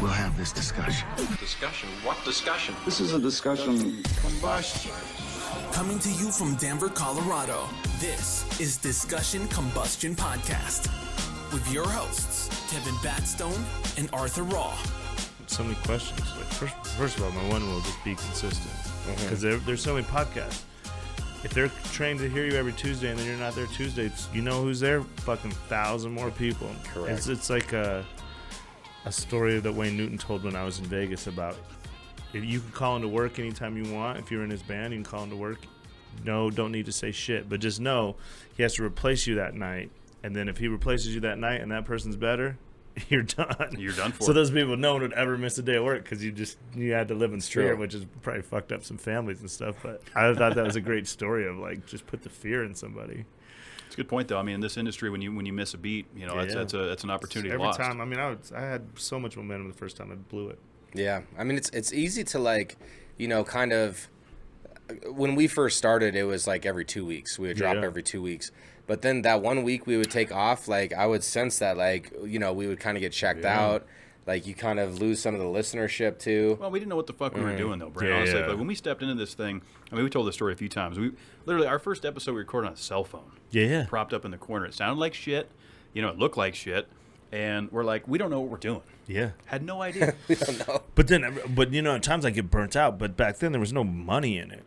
we'll have this discussion. Discussion? What discussion? This is a discussion combustion. Coming to you from Denver, Colorado, this is Discussion Combustion Podcast with your hosts, Kevin Batstone and Arthur Raw. So many questions. Like first of all, my one will just be consistent because there's so many podcasts. If they're trained to hear you every Tuesday and then you're not there Tuesday, you know who's there? Fucking 1,000 more people. Correct. It's like a story that Wayne Newton told when I was in Vegas about if you can call into work anytime you want. If you're in his band, you can call into work. No, don't need to say shit, but just know he has to replace you that night. And then if he replaces you that night and that person's better, you're done. You're done for. So those people, no one would ever miss a day of work because you had to live in fear, true. which has probably fucked up some families and stuff. But I thought that was a great story of like just put the fear in somebody. It's a good point, though. I mean, in this industry, when you miss a beat, you know, that's an opportunity Every lost. time, I mean, I had so much momentum the first time I blew it. Yeah, I mean, it's easy to like, you know, kind of. When we first started, it was like every 2 weeks. We would drop every 2 weeks. But then that 1 week we would take off, like I would sense that, like, you know, we would kind of get checked out. Like you kind of lose some of the listenership too. Well, we didn't know what the fuck we were doing, though, Brent. Honestly, like when we stepped into this thing, I mean, we told this story a few times. We literally, our first episode we recorded on a cell phone. Yeah. Propped up in the corner. It sounded like shit. You know, it looked like shit. And we're like, we don't know what we're doing. Yeah. Had no idea. We don't know. But you know, at times I get burnt out. But back then there was no money in it.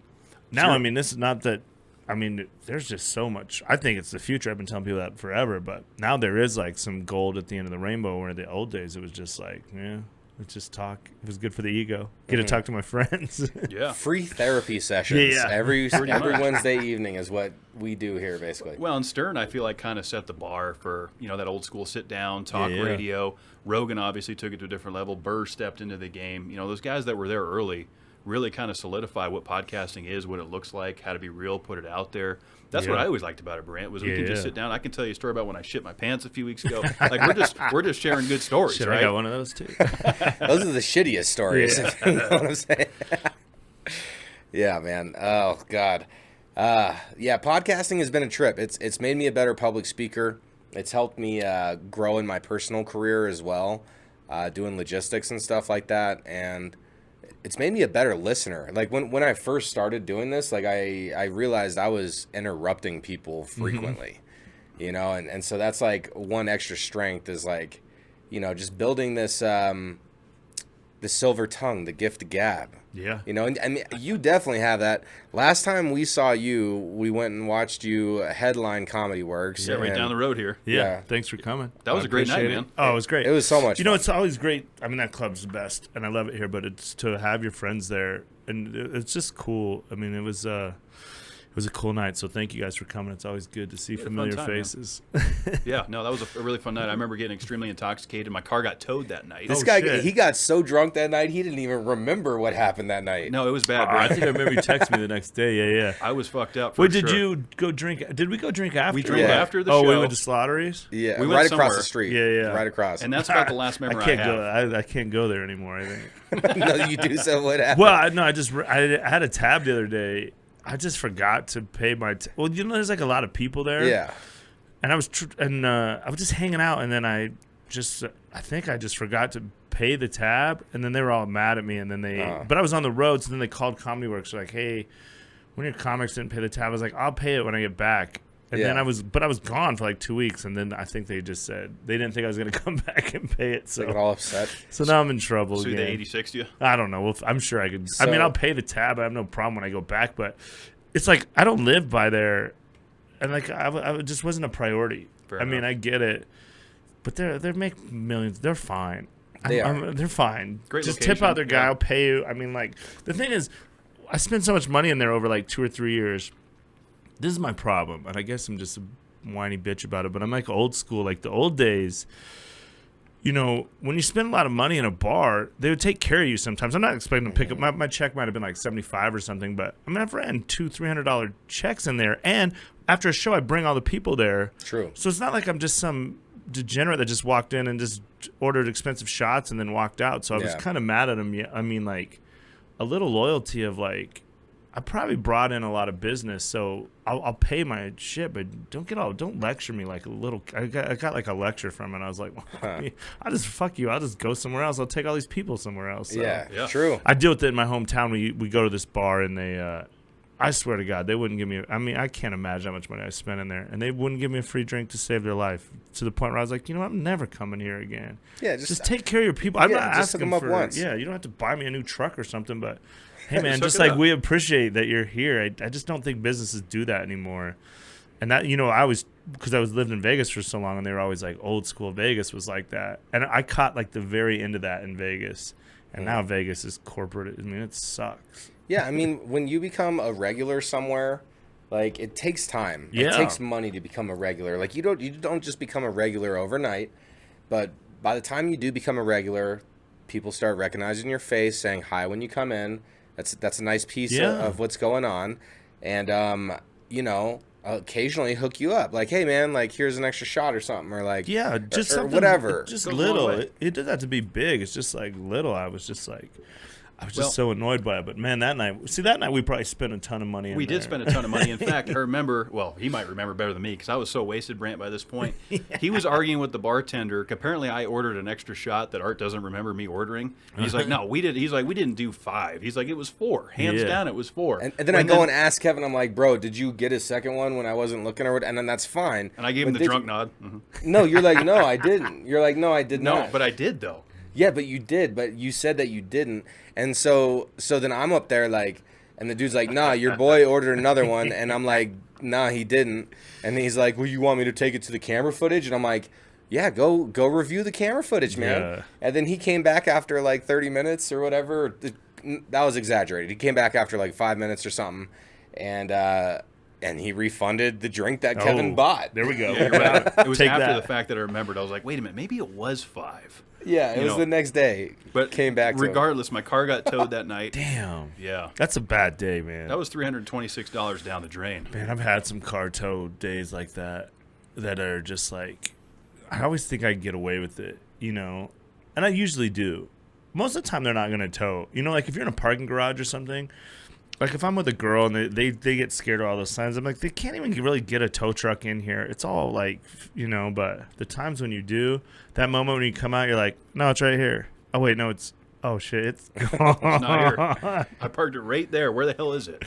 Now, I mean, this is not that. I mean, there's just so much. I think it's the future. I've been telling people that forever. But now there is like some gold at the end of the rainbow. Where the old days it was just like, let's just talk. It was good for the ego. Get to talk to my friends. Yeah. Free therapy sessions every Wednesday evening is what we do here, basically. Well, and Stern, I feel like, kind of set the bar for, you know, that old school sit down, talk radio. Rogan obviously took it to a different level. Burr stepped into the game. You know, those guys that were there early really kind of solidify what podcasting is, what it looks like, how to be real, put it out there. That's what I always liked about it, Brandt, was we can just sit down. I can tell you a story about when I shit my pants a few weeks ago. Like we're just sharing good stories, Shit, right? I got one of those too. Those are the shittiest stories. If you know what I'm saying? Yeah, man. Oh God. Yeah, podcasting has been a trip. It's made me a better public speaker. It's helped me grow in my personal career as well, doing logistics and stuff like that, and it's made me a better listener. Like when I first started doing this, like I realized I was interrupting people frequently, you know, and so that's like one extra strength is like, you know, just building this the silver tongue, the gift of gab. Yeah. You know, and I mean, you definitely have that. Last time we saw you, we went and watched you headline Comedy Works. Yeah, right down the road here. Yeah. Thanks for coming. That was a great night, man. Oh, it was great. It was so much You know, fun. it's always great. I mean, that club's the best, and I love it here, but it's to have your friends there, and it's just cool. I mean, it was a cool night, so thank you guys for coming. It's always good to see familiar faces. Yeah, no, that was a really fun night. I remember getting extremely intoxicated. My car got towed that night. This guy, he got so drunk that night, he didn't even remember what happened that night. No, it was bad, bro. I think I remember you texted me the next day. Yeah. I was fucked up. For Wait, sure. did you go drink? Did we go drink after? We drank after the show. Oh, we went to Slaughter's? Yeah, We went right across somewhere. the street. Yeah. Right across. And that's about the last memory I can't have. go. I can't go there anymore, I think. No, you do so what happened? Well, I had a tab the other day. I just forgot to pay my. Well, you know, there's like a lot of people there. Yeah. And I was I was just hanging out, and then I think I just forgot to pay the tab, and then they were all mad at me, and then but I was on the road, so then they called Comedy Works, like, hey, when your comics didn't pay the tab, I was like, I'll pay it when I get back. And then I was gone for like 2 weeks, and then I think they just said they didn't think I was going to come back and pay it. So They got all upset. So now I'm in trouble So again. they 86 you? I don't know. Well, I'm sure I could. I So- mean, I'll pay the tab. I have no problem when I go back, but it's like I don't live by there, and like I just wasn't a priority. Fair I mean, enough. I get it, but they make millions. They're fine. They're fine. Great Just location, tip out their guy. yeah. I'll pay you. I mean, like the thing is, I spent so much money in there over like 2 or 3 years. This is my problem, and I guess I'm just a whiny bitch about it. But I'm like old school, like the old days. You know, when you spend a lot of money in a bar, they would take care of you sometimes. I'm not expecting to pick up my check might have been like $75 or something, but I mean I've ran $200-$300 checks in there, and after a show I bring all the people there. True. So it's not like I'm just some degenerate that just walked in and just ordered expensive shots and then walked out. So I was kind of mad at him. I mean, like a little loyalty of like I probably brought in a lot of business, so I'll pay my shit, but don't lecture me like a little. I got like a lecture from it. And I was like, I'll just fuck you. I'll just go somewhere else. I'll take all these people somewhere else. So Yeah, true. I deal with it in my hometown. We go to this bar and they, I swear to God, they wouldn't give me. I mean, I can't imagine how much money I spent in there, and they wouldn't give me a free drink to save their life. To the point where I was like, I'm never coming here again. Yeah, just take care of your people. I'm not just hook asking them up for. once. Yeah, you don't have to buy me a new truck or something, but. Hey man, Just just hook it like up. we appreciate that you're here. I just don't think businesses do that anymore. And that, I was, because I was lived in Vegas for so long, and they were always like, old school Vegas was like that. And I caught like the very end of that in Vegas. And now Vegas is corporate. I mean, it sucks. Yeah, I mean, when you become a regular somewhere, like, it takes time. Yeah. It takes money to become a regular. Like, you don't just become a regular overnight, but by the time you do become a regular, people start recognizing your face, saying hi when you come in. That's a nice piece of what's going on. And, occasionally hook you up. Like, hey, man, like, here's an extra shot or something. Or, like, Yeah, just or something, whatever. Just Goes a long little. way. It doesn't have to be big. It's just like little. I was just so annoyed by it. But man, that night we probably spent a ton of money. We did spend a ton of money. In fact, I remember, well, he might remember better than me because I was so wasted, Brandt, by this point. He was arguing with the bartender. Apparently, I ordered an extra shot that Art doesn't remember me ordering. And he's like, no, we did. He's like, we didn't do 5. He's like, it was 4. Hands down, it was 4. And then I go and ask Kevin, I'm like, bro, did you get a second one when I wasn't looking or what? And then that's fine. And I gave him But the did drunk you- nod. Mhm. No, you're like, no, I didn't. You're like, no, I did No, not. but I did, though. Yeah, but you did. But you said that you didn't. And so then I'm up there like, and the dude's like, nah, your boy ordered another one. And I'm like, nah, he didn't. And he's like, well, you want me to take it to the camera footage? And I'm like, yeah, go review the camera footage, man. Yeah. And then he came back after like 30 minutes or whatever. That was exaggerated. He came back after like 5 minutes or something. And he refunded the drink that Kevin bought. There we go. Yeah, you're right. It was Take after that. the fact that I remembered. I was like, wait a minute, maybe it was 5. Yeah, it You was know, the next day. But came back to him. regardless, my car got towed that night. Damn. Yeah. That's a bad day, man. That was $326 down the drain. Man, I've had some car tow days like that are just like, I always think I can get away with it, and I usually do. Most of the time, they're not going to tow. Like if you're in a parking garage or something, like if I'm with a girl and they get scared of all those signs, I'm like, they can't even really get a tow truck in here. It's all like, but the times when you do, that moment when you come out, you're like, no, it's right here. Oh, wait, no, oh, shit, it's gone. It's not here. I parked it right there. Where the hell is it?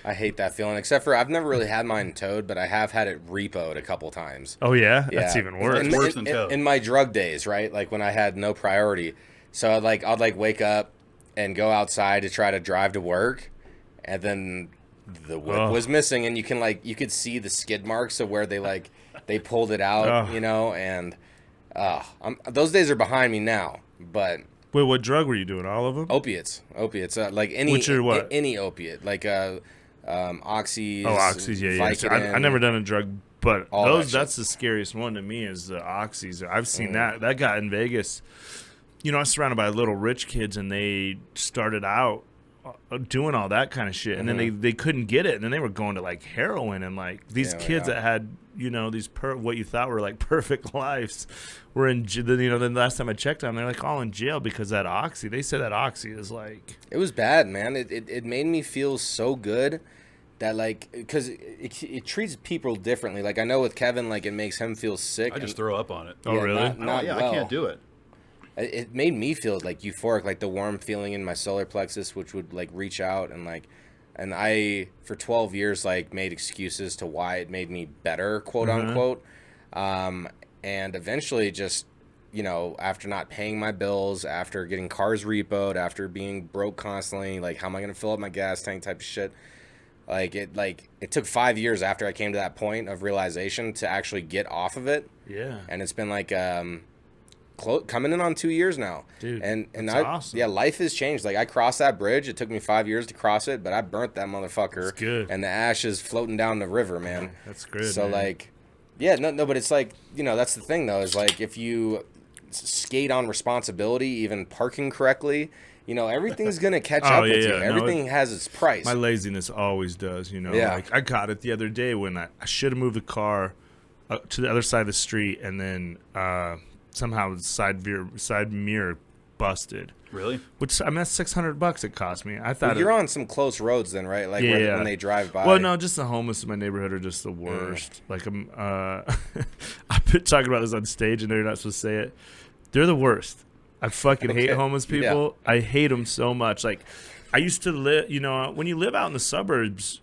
I hate that feeling, except for I've never really had mine towed, but I have had it repoed a couple times. Oh, yeah? Yeah. That's even worse. It's worse than towed. In my drug days, right? Like when I had no priority. So I'd wake up and go outside to try to drive to work, and then the whip was missing, and you could see the skid marks of where they pulled it out, and those days are behind me now, but Wait, what drug were you doing? All of them? opiates, like any Which are what? any opiate, like oxys. Oh, oxys, yeah. So Vicodin. I never done a drug, but All that that's the scariest one to me is the oxys. I've seen that guy in Vegas. I was surrounded by little rich kids, and they started out doing all that kind of shit, and then they couldn't get it, and then they were going to like heroin, and like these kids that had these what you thought were like perfect lives were in then the last time I checked on them, they're like all in jail because that oxy. They said that oxy is like, it was bad, man. It made me feel so good that like, because it treats people differently. Like I know with Kevin, like it makes him feel sick. I just throw up on it. oh really? Not I well. can't do it. It made me feel like euphoric, like the warm feeling in my solar plexus, which would like reach out and I for 12 years like made excuses to why it made me better, quote unquote, and eventually just after not paying my bills, after getting cars repoed, after being broke constantly, like how am I gonna fill up my gas tank type of shit. It took 5 years after I came to that point of realization to actually get off of it. Yeah. And it's been like coming in on 2 years now, Dude, and that's awesome. Yeah, life has changed. Like I crossed that bridge. It took me 5 years to cross it, but I burnt that motherfucker. That's good. And the ash is floating down the river, man. That's good. So man. like, yeah, no, but it's like that's the thing though, is like if you skate on responsibility, even parking correctly, everything's gonna catch up with you. No, Everything has its price. my laziness always does, Yeah. Like I got it the other day when I should have moved the car to the other side of the street, and then somehow the side mirror busted. Really? Which, I mean, that's $600 it cost me. I thought Well, you're on some close roads then, right? Like Yeah. when they drive by. Well, no, just the homeless in my neighborhood are just the worst. Like, I've been talking about this on stage, and they're not supposed to say it. They're the worst. I fucking hate homeless people. I hate them so much. Like, I used to live, when you live out in the suburbs,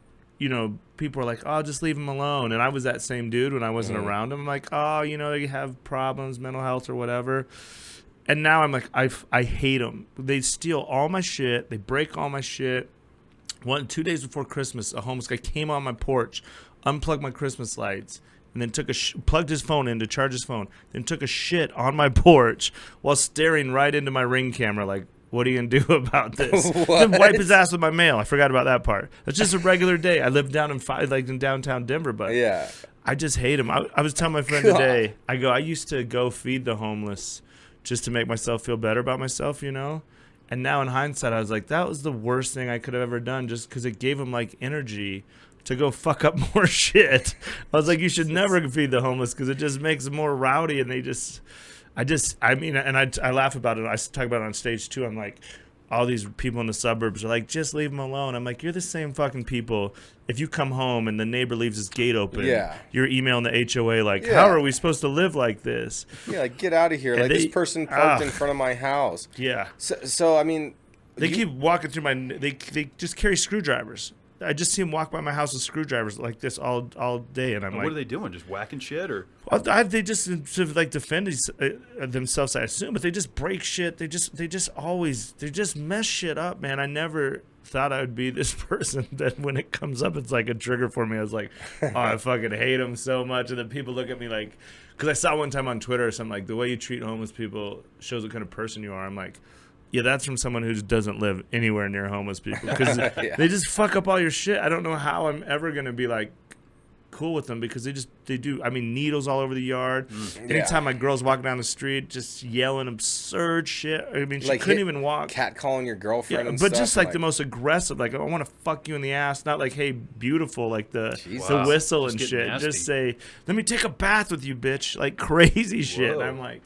people are like, oh, just leave them alone. And I was that same dude when I wasn't around them. I'm like, oh, they have problems, mental health or whatever. And now I'm like, I hate them. They steal all my shit. They break all my shit. 2 days before Christmas, a homeless guy came on my porch, unplugged my Christmas lights, and then plugged his phone in to charge his phone, then took a shit on my porch while staring right into my Ring camera like, what are you going to do about this? Then wipe his ass with my mail. I forgot about that part. That's just a regular day. I live down in downtown Denver, but I just hate him. I was telling my friend today, I used to go feed the homeless just to make myself feel better about myself, And now in hindsight, I was like, that was the worst thing I could have ever done just because it gave him like energy to go fuck up more shit. I was like, you should never feed the homeless because it just makes them more rowdy, and I laugh about it. I talk about it on stage too. I'm like, all these people in the suburbs are like, just leave them alone. I'm like, you're the same fucking people. If you come home and the neighbor leaves his gate open, you're emailing the HOA like, how are we supposed to live like this? Yeah, like, get out of here. And like, this person parked in front of my house. Yeah. So I mean, they keep walking through they just carry screwdrivers. I just see them walk by my house with screwdrivers like this all day, and I'm like, what are they doing? Just whacking shit, or? They just to like defend themselves, I assume, but they just break shit. They just mess shit up, man. I never thought I would be this person that when it comes up, it's like a trigger for me. I was like, oh, I fucking hate them so much, and then people look at me like, because I saw one time on Twitter or something like, the way you treat homeless people shows what kind of person you are. I'm like, yeah, that's from someone who just doesn't live anywhere near homeless people because they just fuck up all your shit. I don't know how I'm ever going to be like cool with them because they do. I mean, needles all over the yard. Anytime my girl's walking down the street, just yelling absurd shit. I mean, she couldn't even walk. Catcalling your girlfriend and but stuff. Just like the most aggressive, like, I want to fuck you in the ass. Not like, hey, beautiful, like the whistle and shit. Nasty. Just say, let me take a bath with you, bitch. Like crazy shit. And I'm like,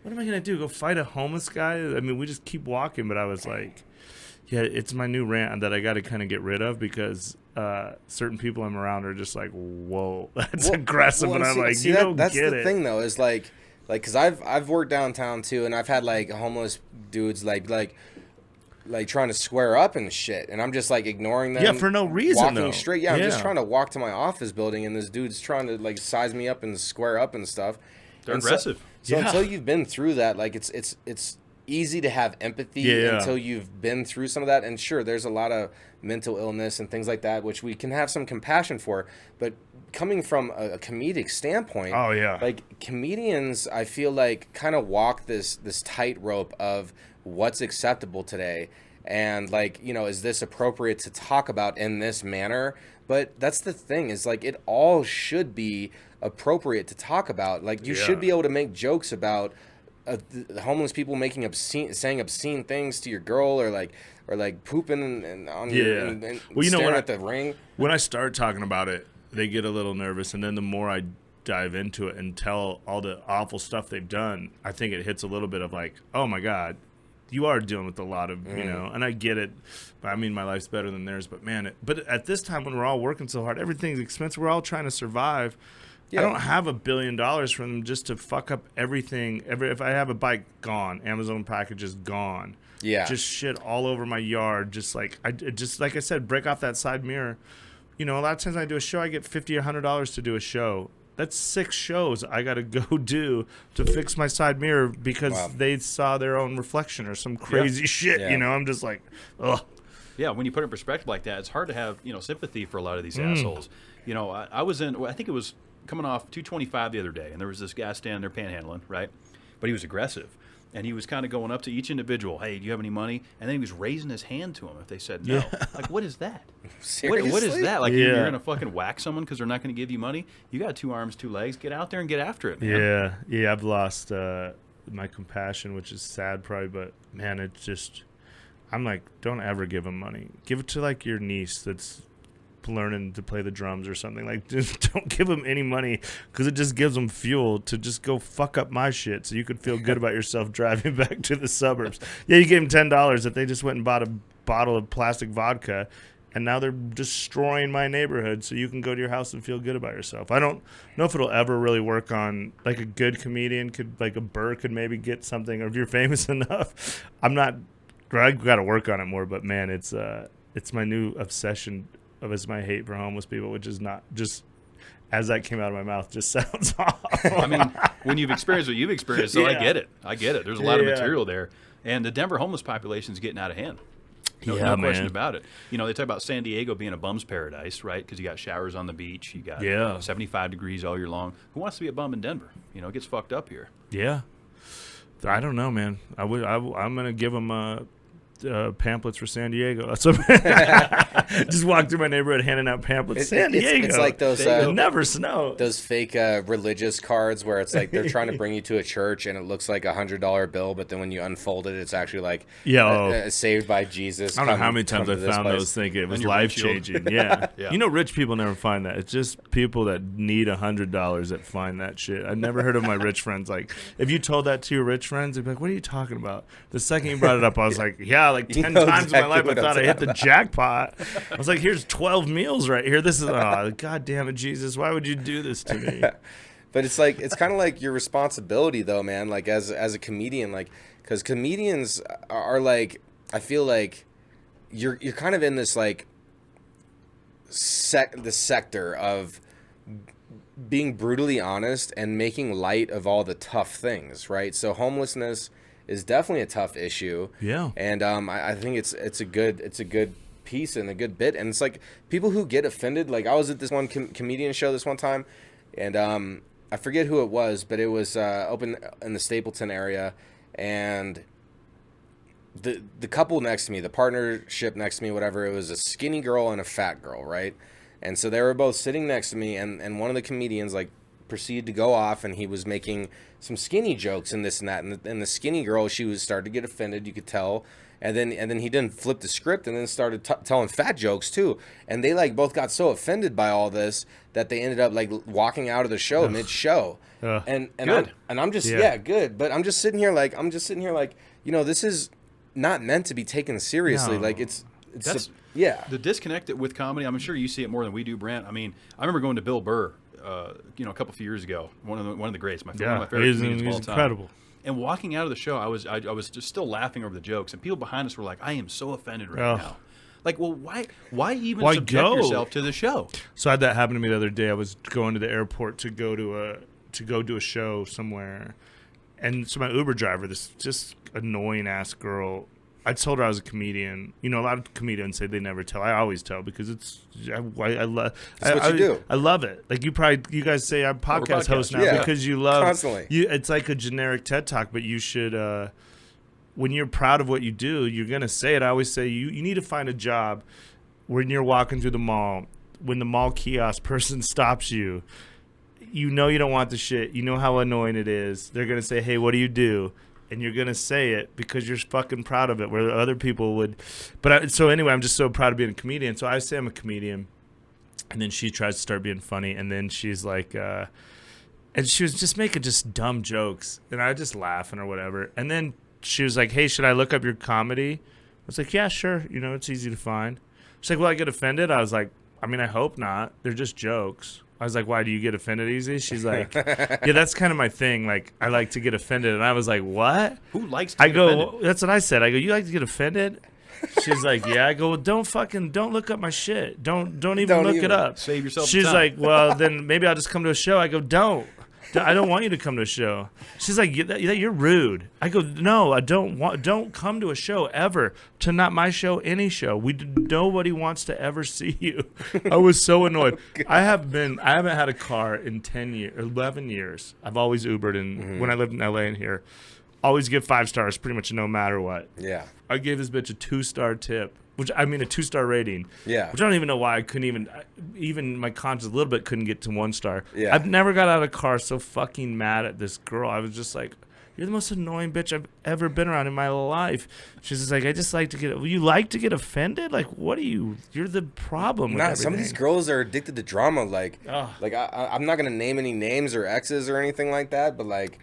what am I going to do? Go fight a homeless guy? I mean, we just keep walking, but I was like, yeah, it's my new rant that I got to kind of get rid of because certain people I'm around are just like, whoa, that's aggressive. And I'm like, you don't get it. That's the thing, though, is like, because I've worked downtown, too, and I've had, like, homeless dudes, like trying to square up and shit, and I'm just, like, ignoring them. Yeah, for no reason, walking straight. Yeah, I'm just trying to walk to my office building, and this dude's trying to, like, size me up and square up and stuff. They're aggressive. So until you've been through that, like, it's easy to have empathy until you've been through some of that. And sure, there's a lot of mental illness and things like that, which we can have some compassion for. But coming from a comedic standpoint, like, comedians, I feel like, kind of walk this tightrope of what's acceptable today. And, like, is this appropriate to talk about in this manner? But that's the thing, is, like, it all should be appropriate to talk about. Like, you should be able to make jokes about the homeless people saying obscene things to your girl, or like pooping and on your and staring at the ring. When I start talking about it, they get a little nervous, and then the more I dive into it and tell all the awful stuff they've done, I think it hits a little bit of like, oh my God, you are dealing with a lot of, and I get it. I mean, my life's better than theirs, but man, but at this time when we're all working so hard, everything's expensive, we're all trying to survive. I don't have $1 billion from them just to fuck up everything. If I have a bike, gone. Amazon packages, gone. Yeah. Just shit all over my yard. Just like I said, break off that side mirror. A lot of times when I do a show, I get $50 or $100 to do a show. That's 6 shows I got to go do to fix my side mirror because they saw their own reflection or some crazy shit. I'm just like, ugh. Yeah, when you put it in perspective like that, it's hard to have sympathy for a lot of these assholes. I was I think it was coming off 225 the other day, and there was this guy standing there panhandling, right? But he was aggressive, and he was kind of going up to each individual, hey, do you have any money? And then he was raising his hand to him if they said no. Like, what is that? Seriously? What is that? Like, you're going to fucking whack someone because they're not going to give you money? You got 2 arms, 2 legs. Get out there and get after it, man. Yeah, I've lost my compassion, which is sad probably, but, man, it's just, I'm like, don't ever give them money. Give it to, like, your niece that's learning to play the drums or something. Like, just don't give them any money because it just gives them fuel to just go fuck up my shit so you could feel good about yourself driving back to the suburbs. Yeah, you gave them $10 if they just went and bought a bottle of plastic vodka, and now they're destroying my neighborhood so you can go to your house and feel good about yourself. I don't know if it'll ever really work on, like, a good comedian could, like a Burr could maybe get something, or if you're famous enough. I got to work on it more, but man, it's my new obsession is my hate for homeless people, which is not just, as that came out of my mouth, just sounds awful. I mean, when you've experienced what you've experienced, so Yeah. I get it. There's a lot of material there. And the Denver homeless population is getting out of hand. No question about it. You know, they talk about San Diego being a bum's paradise, right? Because you got showers on the beach. You got 75 degrees all year long. Who wants to be a bum in Denver? You know, it gets fucked up here. Yeah. I don't know, man. I'm going to give them pamphlets for San Diego. That's what just walk through my neighborhood handing out pamphlets. San Diego. It's like those it never snows. Those fake religious cards where it's like they're trying to bring you to a church and it looks like $100 bill, but then when you unfold it, it's actually like saved by Jesus. I don't know how many times I found those thinking it was life changing. Yeah. You know, rich people never find that. It's just people that need $100 that find that shit. I never heard of my rich friends. Like, if you told that to your rich friends, they'd be like, "What are you talking about?" The second you brought it up, I was like, "Yeah, like 10 times in my life I thought I hit the jackpot." I was like, "Here's 12 meals right here. This is God damn it, Jesus, why would you do this to me?" But it's like, it's kind of like your responsibility though, man, like as a comedian, like, because comedians are like, I feel like you're kind of in this like the sector of being brutally honest and making light of all the tough things, right? So homelessness is definitely a tough issue. Yeah. And I think it's a good piece and a good bit. And it's like people who get offended. Like, I was at this one comedian show this one time, and I forget who it was, but it was open in the Stapleton area, and the couple next to me, the partnership next to me, whatever, it was a skinny girl and a fat girl, right? And so they were both sitting next to me, and one of the comedians like proceeded to go off, and he was making some skinny jokes and this and that, and the skinny girl, she was started to get offended, you could tell, and then he didn't flip the script and then started telling fat jokes too, and they like both got so offended by all this that they ended up like walking out of the show mid-show. And I'm just good, but I'm just sitting here like you know, this is not meant to be taken seriously. No. Like it's the disconnect with comedy. I'm sure you see it more than we do, Brandt. I mean, I remember going to Bill Burr, you know, a couple of years ago. One of the greats, one of my favorite comedians of all time. Incredible. And walking out of the show, I was just still laughing over the jokes, and people behind us were like, "I am so offended right now." Like, well, why even subject yourself to the show? So I had that happen to me the other day. I was going to the airport to go do a show somewhere, and so my Uber driver, this just annoying ass girl, I told her I was a comedian. You know, a lot of comedians say they never tell. I always tell because I love. That's what you do. I love it. Like you guys say I'm podcast host now because you love constantly. It's like a generic TED Talk, but you should. When you're proud of what you do, you're gonna say it. I always say you need to find a job when you're walking through the mall. When the mall kiosk person stops you, you know you don't want the shit. You know how annoying it is. They're gonna say, "Hey, what do you do?" And you're going to say it because you're fucking proud of it, where other people would. But so anyway, I'm just so proud of being a comedian. So I say I'm a comedian. And then she tries to start being funny. And then she's like, and she was just making just dumb jokes. And I just laughing or whatever. And then she was like, "Hey, should I look up your comedy?" I was like, "Yeah, sure. You know, it's easy to find." She's like, "Will I get offended?" I was like, "I mean, I hope not. They're just jokes." I was like, "Why do you get offended easy?" She's like, "Yeah, that's kind of my thing. Like, I like to get offended." And I was like, "What?" Who likes to get offended? That's what I said. I go, "You like to get offended?" She's like, "Yeah." I go, "Well, don't look up my shit. Don't even look it up. Save yourself She's time. like, "Well, then maybe I'll just come to a show." I go, "Don't. I don't want you to come to a show." She's like, "You're rude." I go, "No, I don't come to a show ever. To not my show, any show. Nobody wants to ever see you." I was so annoyed. I haven't had a car in 11 years. I've always Ubered, and when I lived in LA and here, always give 5 stars pretty much no matter what. Yeah. I gave this bitch a 2-star tip. A 2-star rating. Yeah. Which I don't even know why I couldn't even my conscience a little bit couldn't get to 1 star. Yeah. I've never got out of a car so fucking mad at this girl. I was just like, you're the most annoying bitch I've ever been around in my life. She's just like, I just like to get, you like to get offended? Like, what are you, you're the problem with everything. Some of these girls are addicted to drama. Like I'm not going to name any names or exes or anything like that, but like,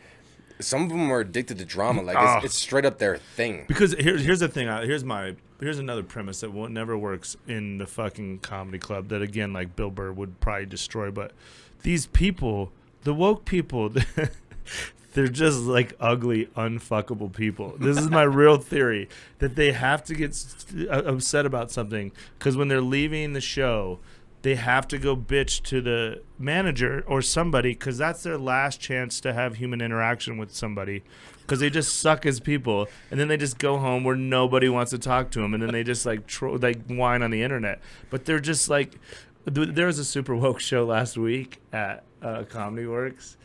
some of them are addicted to drama. Like it's straight up their thing. Because here's the thing. Here's another premise that never works in the fucking comedy club. That again, like Bill Burr would probably destroy. But these people, the woke people, they're just like ugly, unfuckable people. This is my real theory, that they have to get upset about something because when they're leaving the show, they have to go bitch to the manager or somebody because that's their last chance to have human interaction with somebody, because they just suck as people, and then they just go home where nobody wants to talk to them, and then they just like whine on the internet. But they're just like, there was a super woke show last week at Comedy Works,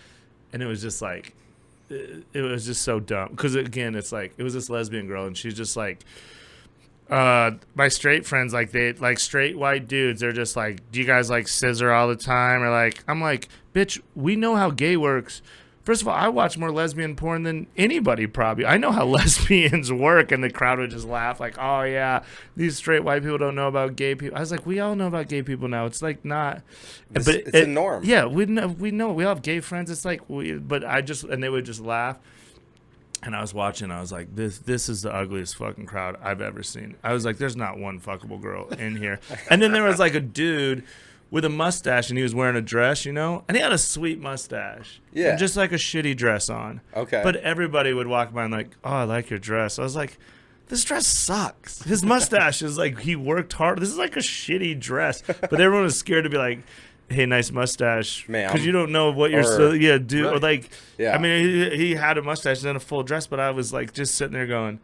and it was just like, it was just so dumb because again, it's like, it was this lesbian girl, and she's just like, my straight friends, like they like straight white dudes, they're just like, do you guys like scissor all the time? Or like, I'm like, bitch, we know how gay works. First of all, I watch more lesbian porn than anybody probably. I know how lesbians work. And the crowd would just laugh like, oh yeah, these straight white people don't know about gay people. I was like, we all know about gay people now. It's like not, it's a norm. Yeah, we know we all have gay friends. It's like, and they would just laugh. And I was watching, I was like, this is the ugliest fucking crowd I've ever seen. I was like, there's not one fuckable girl in here. And then there was like a dude with a mustache, and he was wearing a dress, and he had a sweet mustache. Yeah. And just like a shitty dress on. Okay. But everybody would walk by and like, oh, I like your dress. I was like, this dress sucks. His mustache is like, he worked hard. This is like a shitty dress. But everyone was scared to be like, hey, nice mustache, because you don't know what you're dude. Right. Or like, I mean, he had a mustache and then a full dress, but I was like just sitting there going,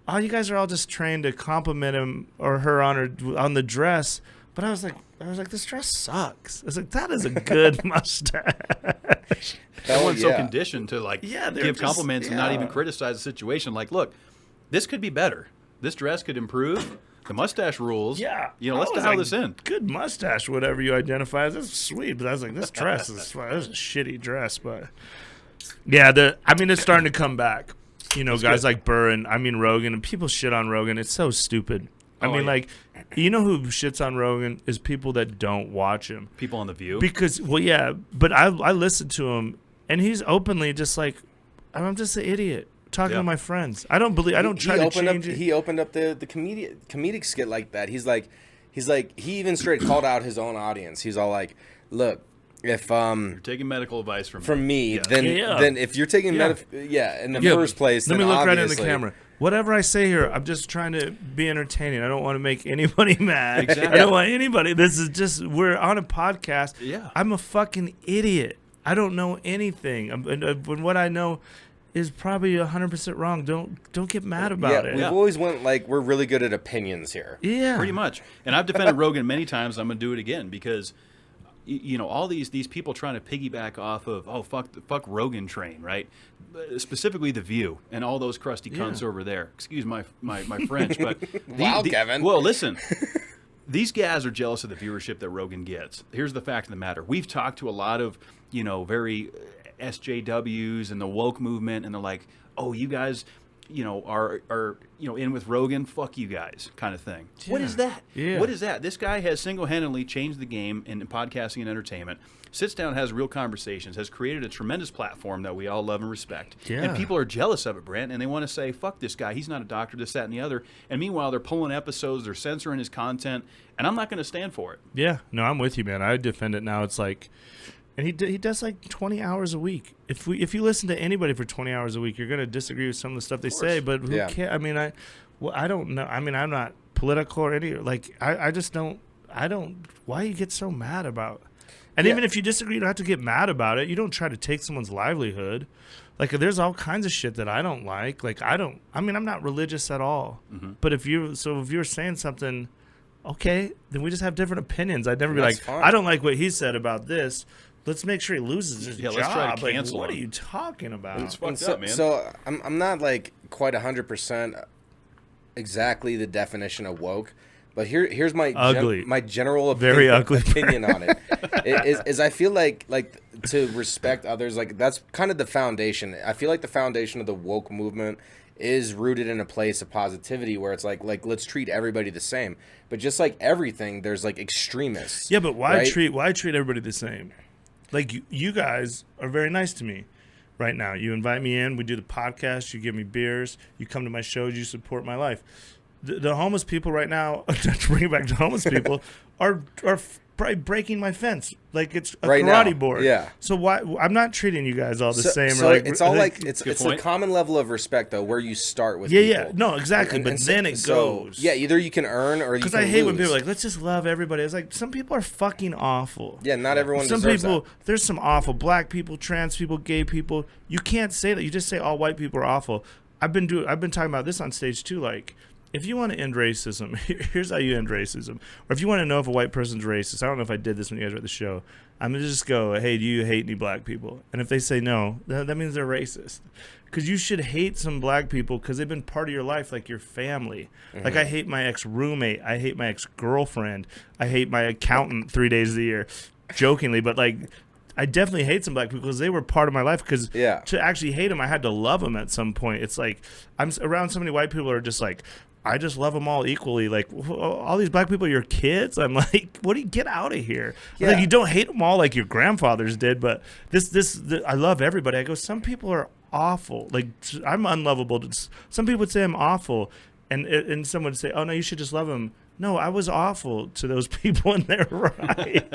oh, you guys are all just trained to compliment him or her on the dress. But I was like, this dress sucks. I was like, that is a good mustache. Everyone's so conditioned to like give compliments and not even criticize the situation. Like, look, this could be better. This dress could improve. The mustache rules. Yeah. Let's dial this in. Good mustache, whatever you identify as. That's sweet. But I was like, this dress is a shitty dress. But yeah, it's starting to come back. That's guys good. Like Burr and Rogan, and people shit on Rogan. It's so stupid. Like, who shits on Rogan is people that don't watch him. People on The View. Because, but I listen to him, and he's openly just like, I'm just an idiot. Talking to my friends. I don't try to change it. He opened up the comedic skit like that. He's like he even straight called out his own audience. He's all like, look, if you're taking medical advice from me, then if you're taking in the first place, let me look right in the camera. Whatever I say here, I'm just trying to be entertaining. I don't want to make anybody mad. Exactly. I don't want anybody. This is just, we're on a podcast. Yeah. I'm a fucking idiot. I don't know anything. And what I know is probably 100% wrong. Don't get mad about it. We've always went like, we're really good at opinions here. Yeah. Pretty much. And I've defended Rogan many times. I'm going to do it again because all these people trying to piggyback off of fuck Rogan train, right? Specifically The View and all those crusty cunts over there. Excuse my French, but Kevin. Well, listen. These guys are jealous of the viewership that Rogan gets. Here's the fact of the matter. We've talked to a lot of, very SJWs and the woke movement, and they're like, "Oh, you guys, are in with Rogan? Fuck you guys," kind of thing. Yeah. What is that? Yeah. What is that? This guy has single-handedly changed the game in podcasting and entertainment. Sits down, has real conversations, has created a tremendous platform that we all love and respect. Yeah. And people are jealous of it, Brandt, and they want to say, "Fuck this guy. He's not a doctor. This, that, and the other." And meanwhile, they're pulling episodes, they're censoring his content, and I'm not going to stand for it. Yeah. No, I'm with you, man. I defend it now. It's like. And he does like 20 hours a week. If you listen to anybody for 20 hours a week, you're going to disagree with some of the stuff they say. But who cares? I mean, I don't know. I mean, I'm not political or any. Like, I just don't. I don't. Why you get so mad about? And even if you disagree, you don't have to get mad about it. You don't try to take someone's livelihood. Like, there's all kinds of shit that I don't like. Like, I'm not religious at all. Mm-hmm. But if you're saying something, okay, then we just have different opinions. I'd never be like, fine. I don't like what he said about this. Let's make sure he loses his job. Let's try to cancel what are you talking about? It's fucked up, man. So I'm not like quite 100% exactly the definition of woke, But here's my Ugly. my general Very ugly opinion on it. Is I feel like to respect others, like that's kind of the foundation. I feel like the foundation of the woke movement is rooted in a place of positivity where it's like let's treat everybody the same. But just like everything, there's like extremists. Yeah, but why right? treat everybody the same? Like you guys are very nice to me right now. You invite me in, we do the podcast, you give me beers, you come to my shows, you support my life. The homeless people right now, to bring it back to homeless people, are probably breaking my fence like it's a right karate now. board. Yeah. So why I'm not treating you guys all the same. So or like, it's all like it's a point. common level of respect though, where you start with. yeah, people. yeah, no, exactly. But then it goes. Yeah, either you can earn or you can because I hate when lose. people are like, let's just love everybody. It's like some people are fucking awful. Yeah, not everyone Some deserves people, that. there's some awful black people, trans people, gay people. You can't say that. You just say all white people are awful. I've been talking about this on stage too. Like, if you want to end racism, here's how you end racism. Or if you want to know if a white person's racist, I don't know if I did this when you guys were at the show. I'm gonna just go, hey, do you hate any black people? And if they say no, that means they're racist. Because you should hate some black people because they've been part of your life, like your family. Like I hate my ex-roommate, I hate my ex-girlfriend, I hate my accountant 3 days of the year, jokingly, but like. I definitely hate some black people because they were part of my life. Because to actually hate them, I had to love them at some point. It's like I'm around so many white people who are just like, I just love them all equally. Like all these black people are your kids. I'm like, what do you get out of here? Yeah. Like you don't hate them all like your grandfathers did, but this I love everybody. I go, some people are awful. Like I'm unlovable. Some people would say I'm awful, and someone would say, oh no, you should just love them. No, I was awful to those people, and they're right.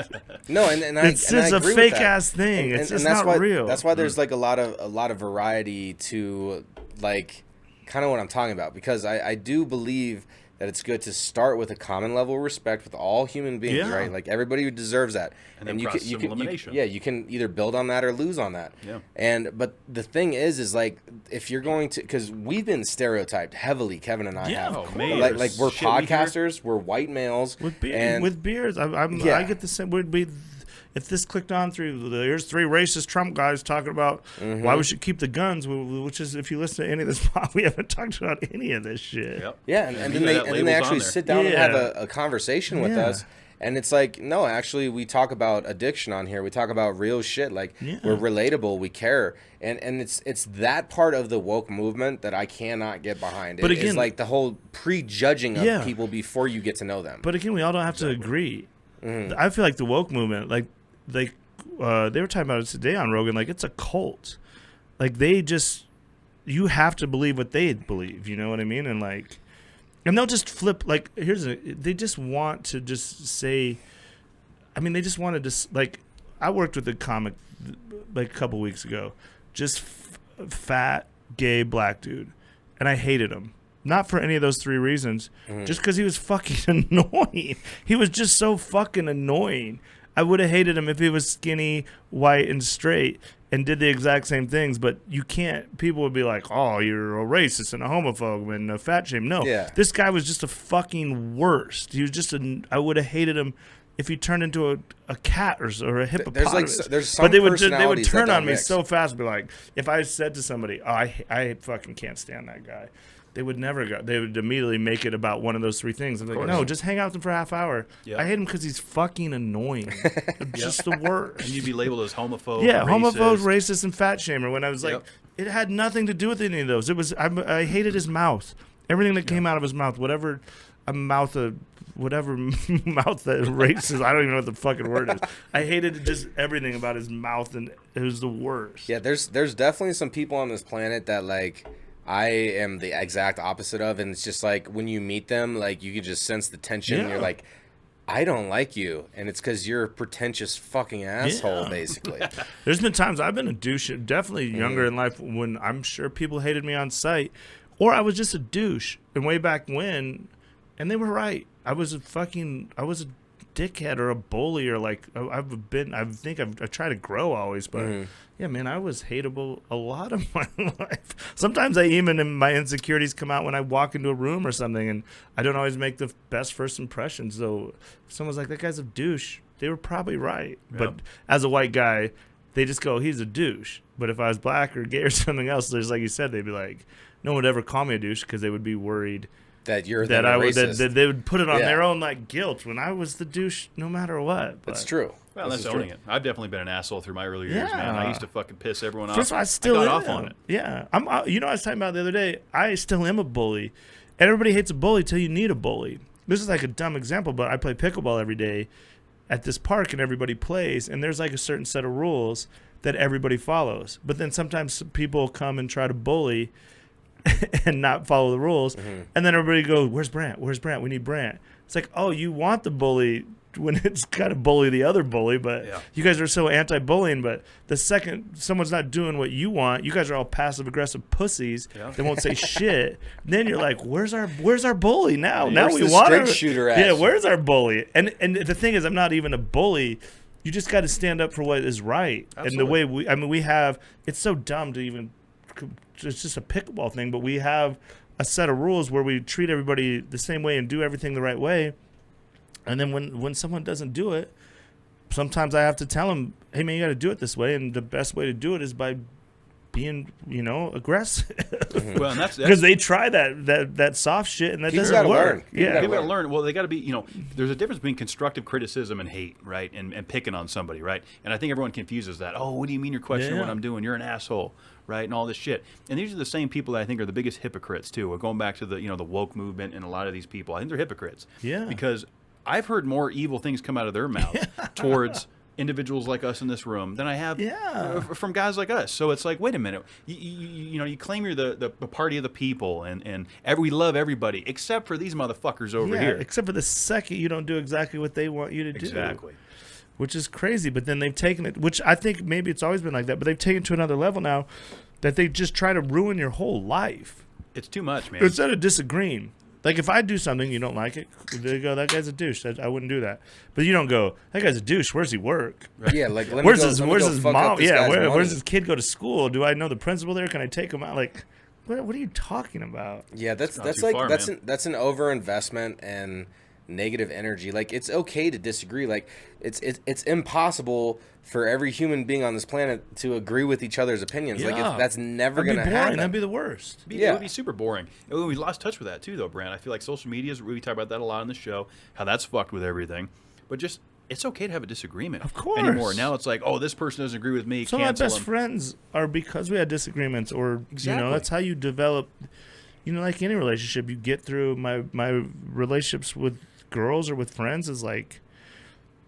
No, and it's just a fake ass thing. It's just not real. That's why there's like a lot of variety to like kind of what I'm talking about, because I do believe that it's good to start with a common level of respect with all human beings, Yeah. right? Like everybody deserves that, And then you process can of elimination. you can either build on that or lose on that. Yeah. But the thing is like if you're going to, because we've been stereotyped heavily, Kevin and I Yeah, have. of course. man. Like we're Shit we hear. podcasters, we're white males with beards. Yeah. I get the same. Would be if this clicked on through. There's 3 racist Trump guys talking about why we should keep the guns. Which is, if you listen to any of this, we haven't talked about any of this shit. Yep. Yeah, and then they actually sit down and have a conversation with us. And it's like, no, actually, we talk about addiction on here. We talk about real shit. Like, we're relatable. We care. And it's that part of the woke movement that I cannot get behind. But It's again, like the whole prejudging of people before you get to know them. But again, we all don't have to agree. I feel like the woke movement, like they were talking about it today on Rogan, like it's a cult. Like you have to believe what they believe. You know what I mean? And like. And they'll just flip, like, they just want to just say, I mean, they just wanted to, like, I worked with a comic, like, a couple weeks ago, just fat, gay, black dude, and I hated him. Not for any of those 3 reasons, just because he was fucking annoying. He was just so fucking annoying. I would have hated him if he was skinny, white, and straight and did the exact same things, but you can't. People would be like, oh, you're a racist and a homophobe and a fat shame. No, this guy was just a fucking worst. He was just I would have hated him if he turned into a cat or a hippopotamus. There's some but they would personalities turn that on me mix. so fast, be like, if I said to somebody, oh, I fucking can't stand that guy. They would never go. They would immediately make it about one of those 3 things. I'm like, no, just hang out with him for a half hour. Yep. I hate him because he's fucking annoying. Just the worst. And you'd be labeled as homophobe. Yeah, racist. homophobe, racist, and fat shamer. When I was like, it had nothing to do with any of those. It was I hated his mouth. Everything that came out of his mouth, whatever mouth that racist. I don't even know what the fucking word is. I hated just everything about his mouth, and it was the worst. Yeah, there's definitely some people on this planet that like I am the exact opposite of, and it's just like when you meet them, like you can just sense the tension. Yeah. You're like, I don't like you, and it's because you're a pretentious fucking asshole, basically. There's been times I've been a douche, definitely younger in life, when I'm sure people hated me on sight, or I was just a douche. And way back when, and they were right. I was a dickhead or a bully, or like I try to grow always, but yeah, man, I was hateable a lot of my life. Sometimes my insecurities come out when I walk into a room or something, and I don't always make the best first impressions. So if someone's like, that guy's a douche, they were probably right. Yep. But as a white guy, they just go, he's a douche. But if I was black or gay or something else, there's, like you said, they'd be like, no one would ever call me a douche because they would be worried that you're that then a I would racist. that they would put it on Yeah. their own like guilt when I was the douche no matter what. But That's true. Well, This that's is owning true. it. I've definitely been an asshole through my earlier years, man. I Yeah. used to fucking piss everyone off. First of all, I still got am. off on it. Yeah, you know, I was talking about the other day. I still am a bully, and everybody hates a bully till you need a bully. This is like a dumb example, but I play pickleball every day at this park, and everybody plays, and there's like a certain set of rules that everybody follows. But then sometimes people come and try to bully and not follow the rules, and then everybody goes, "Where's Brandt? Where's Brandt? We need Brandt." It's like, oh, you want the bully when it's kind of bully the other bully, but Yeah. you guys are so anti-bullying. But the second someone's not doing what you want, you guys are all passive-aggressive pussies. Yeah. They won't say shit. Then you're like, where's our bully now? Now Where's we the want straight our shooter at? Yeah, where's our bully? And the thing is, I'm not even a bully. You just got to stand up for what is right. And the way we have, it's so dumb to even. It's just a pickleball thing, but we have a set of rules where we treat everybody the same way and do everything the right way. And then when someone doesn't do it, sometimes I have to tell them, hey, man, you got to do it this way. And the best way to do it is by being, aggressive. Well, and that's Because they try that soft shit and that People doesn't gotta work. learn. People Yeah. gotta People got to learn. Well, they got to be, there's a difference between constructive criticism and hate, right? And picking on somebody, right? And I think everyone confuses that. Oh, what do you mean you're questioning what Yeah. I'm doing? You're an asshole, right? And all this shit. And these are the same people that I think are the biggest hypocrites, too. We're going back to the, the woke movement and a lot of these people. I think they're hypocrites. Yeah. Because I've heard more evil things come out of their mouths towards individuals like us in this room than I have from guys like us. So it's like, wait a minute, you claim you're the party of the people and we love everybody except for these motherfuckers over here. Except for the second you don't do exactly what they want you to do. Exactly. Which is crazy. But then they've taken it, which I think maybe it's always been like that, but they've taken it to another level now that they just try to ruin your whole life. It's too much, man. Instead of disagreeing. Like, if I do something, you don't like it, they go, that guy's a douche. I wouldn't do that. But you don't go, that guy's a douche. Where's he work? Yeah, like let Where's me his go fuck up mom? this Yeah, guy's money. where's his kid go to school? Do I know the principal there? Can I take him out? Like, what are you talking about? Yeah, that's too like far, that's man. an overinvestment and negative energy. Like, it's okay to disagree. Like, it's impossible for every human being on this planet to agree with each other's opinions. Like, that's never That'd gonna be boring. happen. That'd be the worst. It would be super boring. And we lost touch with that too, though, Brandt. I feel like social media we talk about that a lot on the show, how that's fucked with everything. But just it's okay to have a disagreement. Of course. Anymore. Now it's like, oh, this person doesn't agree with me. Some of my Cancel best them. friends are because we had disagreements, or Exactly. that's how you develop. Like any relationship, you get through. My relationships with girls or with friends is like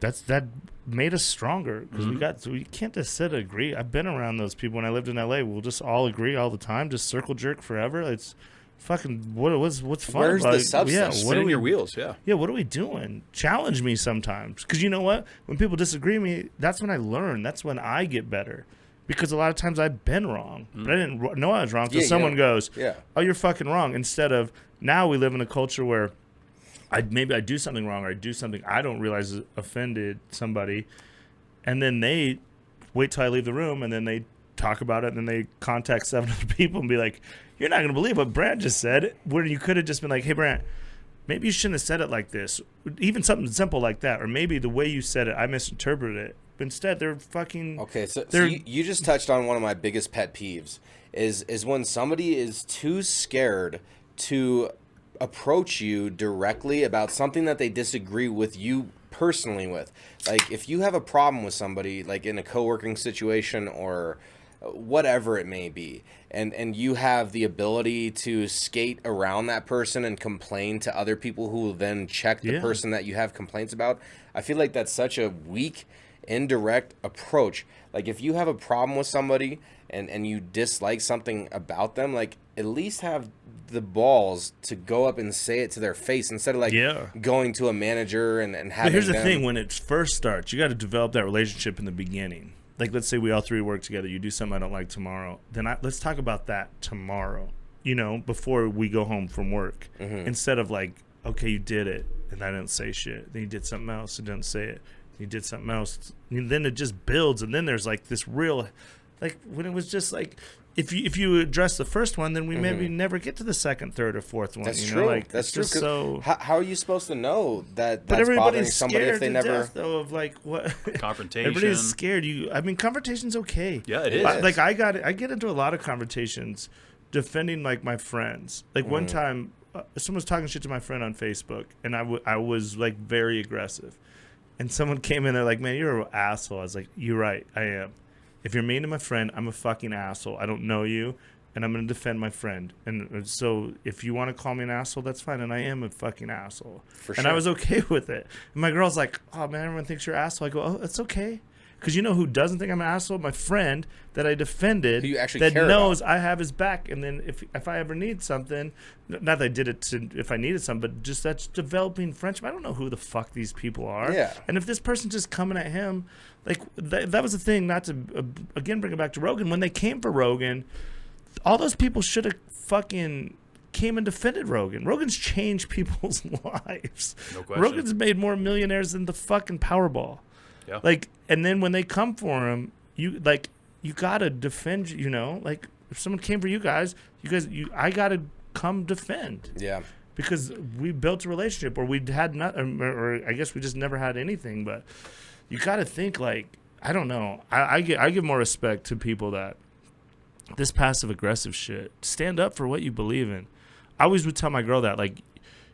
that made us stronger because we can't just sit and agree. I've been around those people when I lived in LA. We'll just all agree all the time, just circle jerk forever. It's fucking what's fun Where's about the it? substance? Yeah, what Spinning are we, your wheels, yeah. yeah, what are we doing? Challenge me sometimes. Because you know what? When people disagree with me, that's when I learn. That's when I get better. Because a lot of times I've been wrong. But I didn't know I was wrong. So someone goes, oh, you're fucking wrong. Instead of, now we live in a culture where maybe I do something wrong or I do something I don't realize offended somebody. And then they wait till I leave the room and then they talk about it and then they contact 7 other people and be like, you're not going to believe what Brandt just said. Where you could have just been like, hey, Brandt, maybe you shouldn't have said it like this. Even something simple like that. Or maybe the way you said it, I misinterpreted it. But instead, they're fucking... Okay, so you just touched on one of my biggest pet peeves is when somebody is too scared to approach you directly about something that they disagree with you personally with. Like, if you have a problem with somebody, like in a co-working situation or whatever it may be, and you have the ability to skate around that person and complain to other people who will then check the person that you have complaints about, I feel like that's such a weak, indirect approach. Like, if you have a problem with somebody and you dislike something about them, like, at least have the balls to go up and say it to their face instead of like going to a manager and having But here's the them... thing, when it first starts, you got to develop that relationship in the beginning. Like, let's say we all three work together. You do something I don't like tomorrow. Then let's talk about that tomorrow, before we go home from work. Instead of like, okay, you did it, and I didn't say shit. Then you did something else and didn't say it. You did something else. And then it just builds, and then there's like this real, like when it was just like, if you address the first one, then we maybe never get to the second, third, or fourth one. That's true. Like, that's it's true. just so. How are you supposed to know that But that's bothering everybody's somebody scared if they to never? death, though, of like what Confrontation. Everybody's scared. Confrontation's okay. Yeah, it is. I get into a lot of confrontations defending like my friends. Like one time, someone was talking shit to my friend on Facebook, and I was like very aggressive, and someone came in there like, man, you're an asshole. I was like, you're right, I am. If you're mean to my friend, I'm a fucking asshole. I don't know you, and I'm going to defend my friend. And so if you want to call me an asshole, that's fine, and I am a fucking asshole. For and sure. I was okay with it. And my girl's like, oh, man, everyone thinks you're an asshole. I go, oh, it's okay. Because you know who doesn't think I'm an asshole? My friend that I defended, Who you actually that care knows about. I have his back. And then if I ever need something, not that I did it if I needed something, but just that's developing friendship. I don't know who the fuck these people are. Yeah. And if this person's just coming at him, like that was the thing, not to, again, bring it back to Rogan. When they came for Rogan, all those people should have fucking came and defended Rogan. Rogan's changed people's lives. No question. Rogan's made more millionaires than the fucking Powerball. Yeah. Like, and then when they come for him, you gotta defend. You know, like if someone came for you guys, I gotta come defend. Yeah. Because we built a relationship, or we had not, or I guess we just never had anything. But you gotta think like, I don't know. I give more respect to people that this passive aggressive shit. Stand up for what you believe in. I always would tell my girl that, like,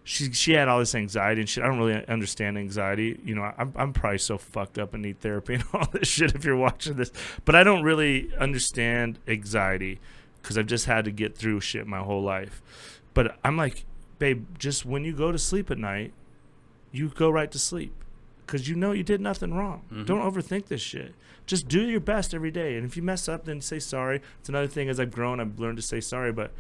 she had all this anxiety and shit. I don't really understand anxiety. You know, I'm probably so fucked up and need therapy and all this shit if you're watching this. But I don't really understand anxiety because I've just had to get through shit my whole life. But I'm like, babe, just when you go to sleep at night, you go right to sleep because you know you did nothing wrong. Mm-hmm. Don't overthink this shit. Just do your best every day. And if you mess up, then say sorry. It's another thing. As I've grown, I've learned to say sorry. But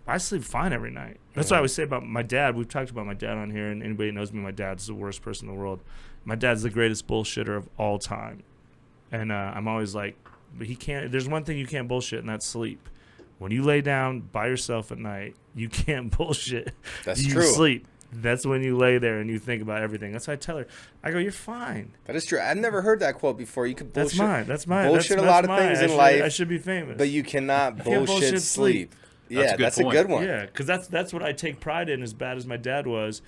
I sleep fine every night. That's what I always say about my dad. We've talked about my dad on here, and anybody who knows me, my dad's the worst person in the world. My dad's the greatest bullshitter of all time. And I'm always like, but he can't. There's one thing you can't bullshit, and that's sleep. When you lay down by yourself at night, you can't bullshit. That's you true. sleep. That's when you lay there and you think about everything. That's why I tell her. I go, you're fine. That is true. I've never heard that quote before. You could bullshit. That's mine. Bullshit that's a lot of mine. things in I life. should be famous. But you cannot can't bullshit sleep. Yeah, that's a point. good one. Yeah, because that's what I take pride in. As bad as my dad was,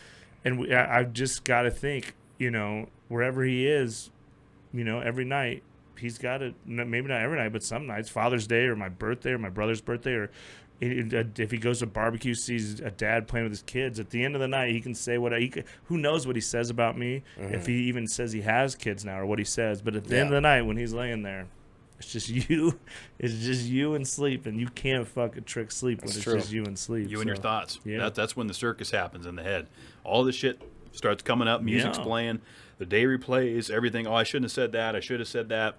and I've just got to think, you know, wherever he is, you know, every night he's got to. Maybe not every night, but some nights, Father's Day or my birthday or my brother's birthday, or if he goes to barbecue, sees a dad playing with his kids. At the end of the night, he can say who knows what he says about me, if he even says he has kids now or what he says. But at the end of the night, when he's laying there, it's just you. It's just you and sleep, and you can't fucking trick sleep when it's just you and sleep. You and your thoughts. Yeah. That's when the circus happens in the head. All this shit starts coming up. Music's playing. The day replays. Everything. Oh, I shouldn't have said that. I should have said that.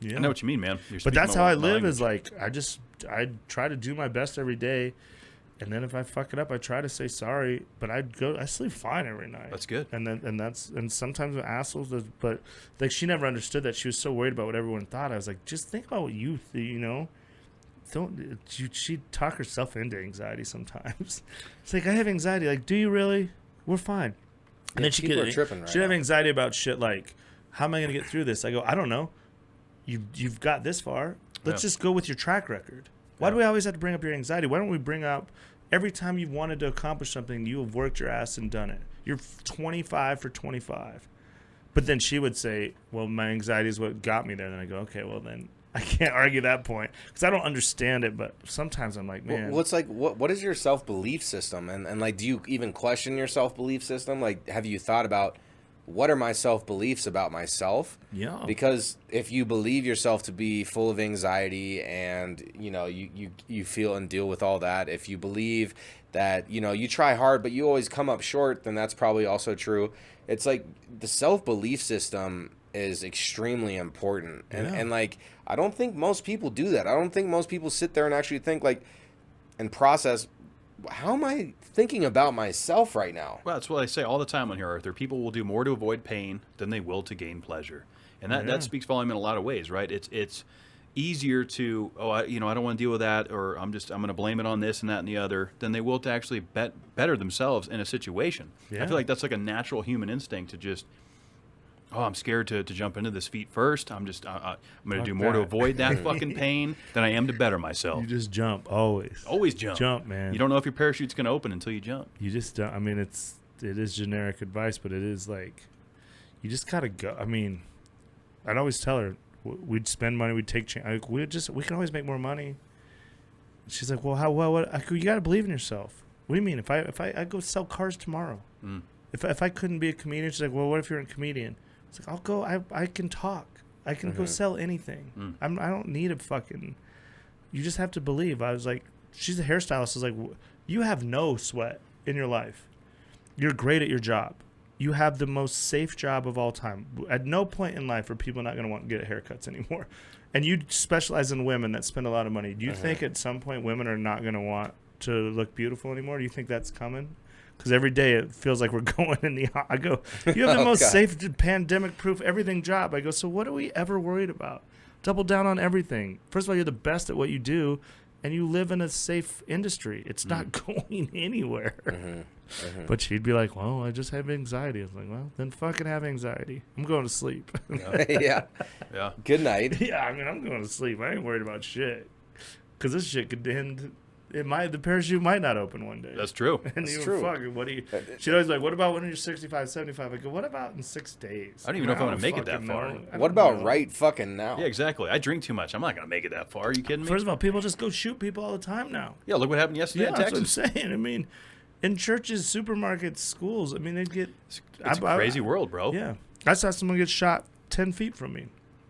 Yeah. I know what you mean, man. But that's how I live. Is like I try to do my best every day, and then if I fuck it up, I try to say sorry. But I sleep fine every night. That's good. And sometimes with assholes, but like she never understood that. She was so worried about what everyone thought. I was like, just think about what you know. She'd talk herself into anxiety sometimes. It's like, I have anxiety. Like, do you really? We're fine. And then people are tripping right she'd have now. anxiety about shit like, how am I going to get through this? I go, I don't know. You've got this far. Let's just go with your track record. Why do we always have to bring up your anxiety? Why don't we bring up every time you've wanted to accomplish something, you have worked your ass and done it. You're 25 for 25. But then she would say, well, my anxiety is what got me there. And then I go, okay, well, then I can't argue that point because I don't understand it. But sometimes I'm like, man. What is your self-belief system? And like, do you even question your self-belief system? Like, have you thought about what are my self-beliefs about myself? Yeah. Because if you believe yourself to be full of anxiety and, you know, you feel and deal with all that, if you believe that, you know, you try hard but you always come up short, then that's probably also true. It's like the self-belief system is extremely important. And like, I don't think most people do that. I don't think most people sit there and actually think like and process, how am I thinking about myself right now? Well, that's what I say all the time on here, Arthur. People will do more to avoid pain than they will to gain pleasure. And that speaks volume in a lot of ways, right? It's easier to, I don't want to deal with that, or I'm going to blame it on this and that and the other, than they will to actually better themselves in a situation. Yeah. I feel like that's like a natural human instinct to just, I'm scared to jump into this feet first. I'm going to do more to avoid that fucking pain than I am to better myself. You just jump, always. Always jump. Jump, man. You don't know if your parachute's going to open until you jump. You just don't. I mean, it is generic advice, but it is like, you just got to go. I mean, I'd always tell her, we'd spend money, we'd take we can always make more money. She's like, well, what? I go, you got to believe in yourself. What do you mean? If I go sell cars tomorrow, if I couldn't be a comedian, she's like, well, what if you're a comedian? It's like, I'll go. I can talk. I can go sell anything. I don't need a fucking. You just have to believe. I was like, she's a hairstylist. I was like, you have no sweat in your life. You're great at your job. You have the most safe job of all time. At no point in life are people not going to want to get haircuts anymore. And you specialize in women that spend a lot of money. Do you think at some point women are not going to want to look beautiful anymore? Do you think that's coming? Because every day it feels like we're going in the. I go, you have the most safe, pandemic-proof everything job. I go, so what are we ever worried about? Double down on everything. First of all, you're the best at what you do, and you live in a safe industry. It's not going anywhere. But she'd be like, well, I just have anxiety. I was like, well, then fucking have anxiety. I'm going to sleep. Yeah. Good night. Yeah, I mean, I'm going to sleep. I ain't worried about shit. Because this shit could end. The parachute might not open one day. That's true. And That's you true. Fucking, what do you? She'd always be like, what about when you're 65, 75? I go, what about in 6 days? I don't even know if I'm going to make it that far. What about right fucking now? Yeah, exactly. I drink too much. I'm not going to make it that far. Are you kidding me? First of all, people just go shoot people all the time now. Yeah, look what happened yesterday in That's Texas. what I'm saying. I mean, in churches, supermarkets, schools, I mean, they'd get... It's a crazy world, bro. Yeah. I saw someone get shot 10 feet from me.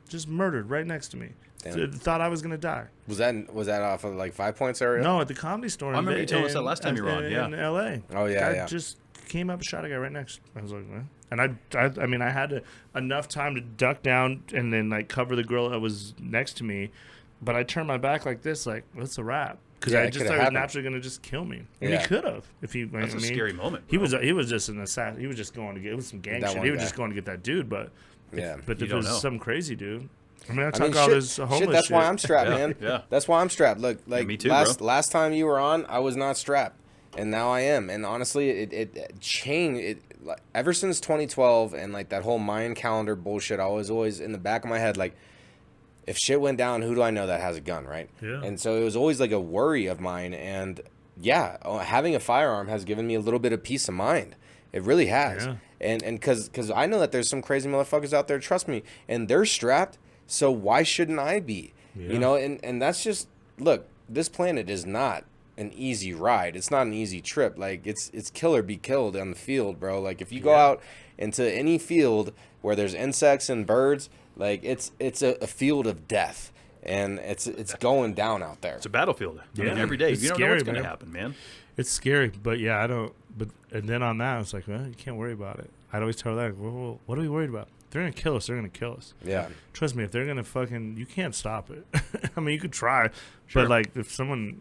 Just murdered right next to me. Thought I was going to die. Was that off of like 5 Points area? No, at the Comedy Store. I remember you telling us that last time you were on. Yeah. In L.A. Oh, yeah, Guy just came up and shot a guy right next. I was like, well. And I mean, I had enough time to duck down and then like cover the girl that was next to me. But I turned my back like this, like, well, it's a wrap. Because I just thought he was naturally going to just kill me. And he could have. That's a scary moment, bro. He was just an assassin. He was just going to get, it was some gang shit. He was just going to get that dude. But if it was some crazy dude. I mean, all this homeless shit. That's why I'm strapped, man. Yeah. That's why I'm strapped. Look, like me too, last time you were on, I was not strapped, and now I am. And honestly, it changed. Ever since 2012 and like that whole Mayan calendar bullshit, I was always in the back of my head like, if shit went down, who do I know that has a gun, right? Yeah. And so it was always like a worry of mine. And yeah, having a firearm has given me a little bit of peace of mind. It really has. Yeah. And because I know that there's some crazy motherfuckers out there, trust me, and they're strapped. So why shouldn't I be? Yeah. You know, and that's just, look, this planet is not an easy ride. It's not an easy trip. Like, it's kill or be killed on the field, bro. Like, if you go out into any field where there's insects and birds, like, it's a field of death. And it's going down out there. It's a battlefield. Yeah. I mean, every day. It's You don't scary, know what's going to man. happen, man. It's scary, but yeah, I don't. But and then on that, I was like, well, you can't worry about it. I'd always tell her that, well, what are we worried about? If they're gonna kill us, they're gonna kill us. Yeah. Trust me, if they're gonna you can't stop it. I mean, you could try, Sure. but like if someone,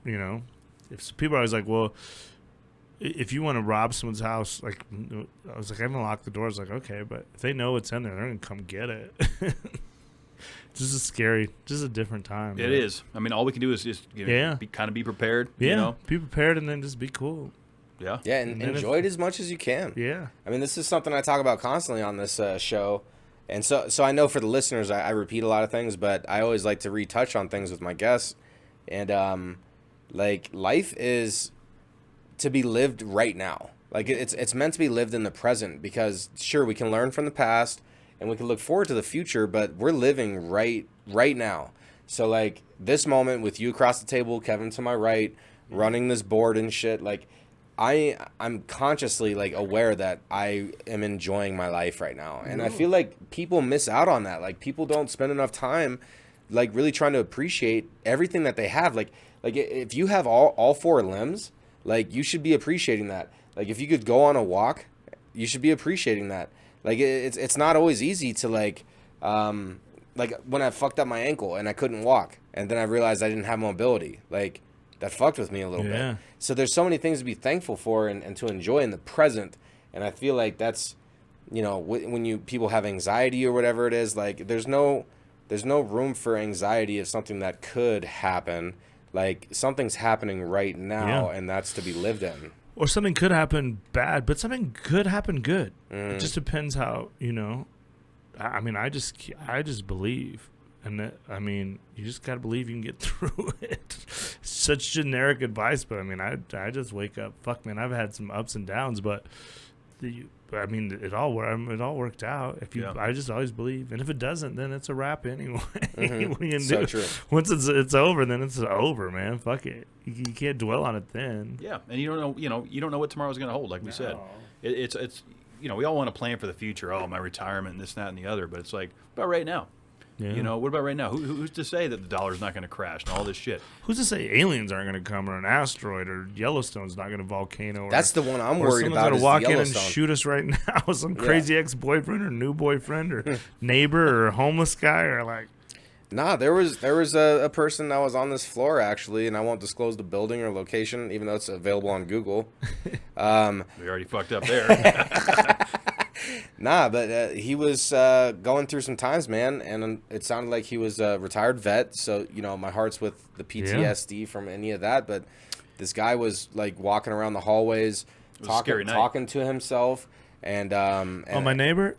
if people are always like, well, if you want to rob someone's house, like I was like, I haven't locked the doors. Like, okay, but if they know what's in there, they're gonna come get it. This is scary. This is a different time. It is. I mean, all we can do is just be prepared. Yeah, You know? be prepared and then just be cool. Yeah. Yeah, and enjoy it as much as you can. Yeah. I mean, this is something I talk about constantly on this show. And so I know for the listeners, I repeat a lot of things, but I always like to retouch on things with my guests. And, like, life is to be lived right now. Like, it's meant to be lived in the present because, sure, we can learn from the past and we can look forward to the future, but we're living right now. So, like, this moment with you across the table, Kevin to my right, running this board and shit, like, I'm consciously like aware that I am enjoying my life right now. And I feel like people miss out on that. Like people don't spend enough time like really trying to appreciate everything that they have. Like if you have all four limbs, like you should be appreciating that. Like if you could go on a walk, you should be appreciating that. Like it's not always easy to like when I fucked up my ankle and I couldn't walk and then I realized I didn't have mobility. Like that fucked with me a little bit. So there's so many things to be thankful for and to enjoy in the present. And I feel like that's, when people have anxiety or whatever it is, like there's no room for anxiety of something that could happen. Like something's happening right now and that's to be lived in. Or something could happen bad, but something could happen good. It just depends how, I mean, I just believe. And that, I mean, you just got to believe you can get through it. Such generic advice, but I mean, I just wake up. Fuck, man, I've had some ups and downs, but I mean, it all worked out. If you, Yeah. I just always believe, and if it doesn't, then it's a wrap anyway. What are you gonna So do? true. Once it's over, then it's over, man. Fuck it. You can't dwell on it then. Yeah, and you don't know what tomorrow's going to hold. Like we said, it's we all want to plan for the future. Oh, my retirement, and this, that, and the other. But it's like, what about right now? Yeah. What about right now? Who's to say that the dollar's not going to crash and all this shit? Who's to say aliens aren't going to come, or an asteroid, or Yellowstone's not going to volcano? Or, That's the one I'm or worried someone's about. gonna Is walk the in and Yellowstone. shoot us right now. Some crazy ex-boyfriend or new boyfriend or neighbor or homeless guy or like. Nah, there was a person that was on this floor actually, and I won't disclose the building or location, even though it's available on Google. We already fucked up there. Nah, but he was going through some times, man, and it sounded like he was a retired vet. So my heart's with the PTSD from any of that. But this guy was like walking around the hallways, was a scary night. talking to himself, and my neighbor,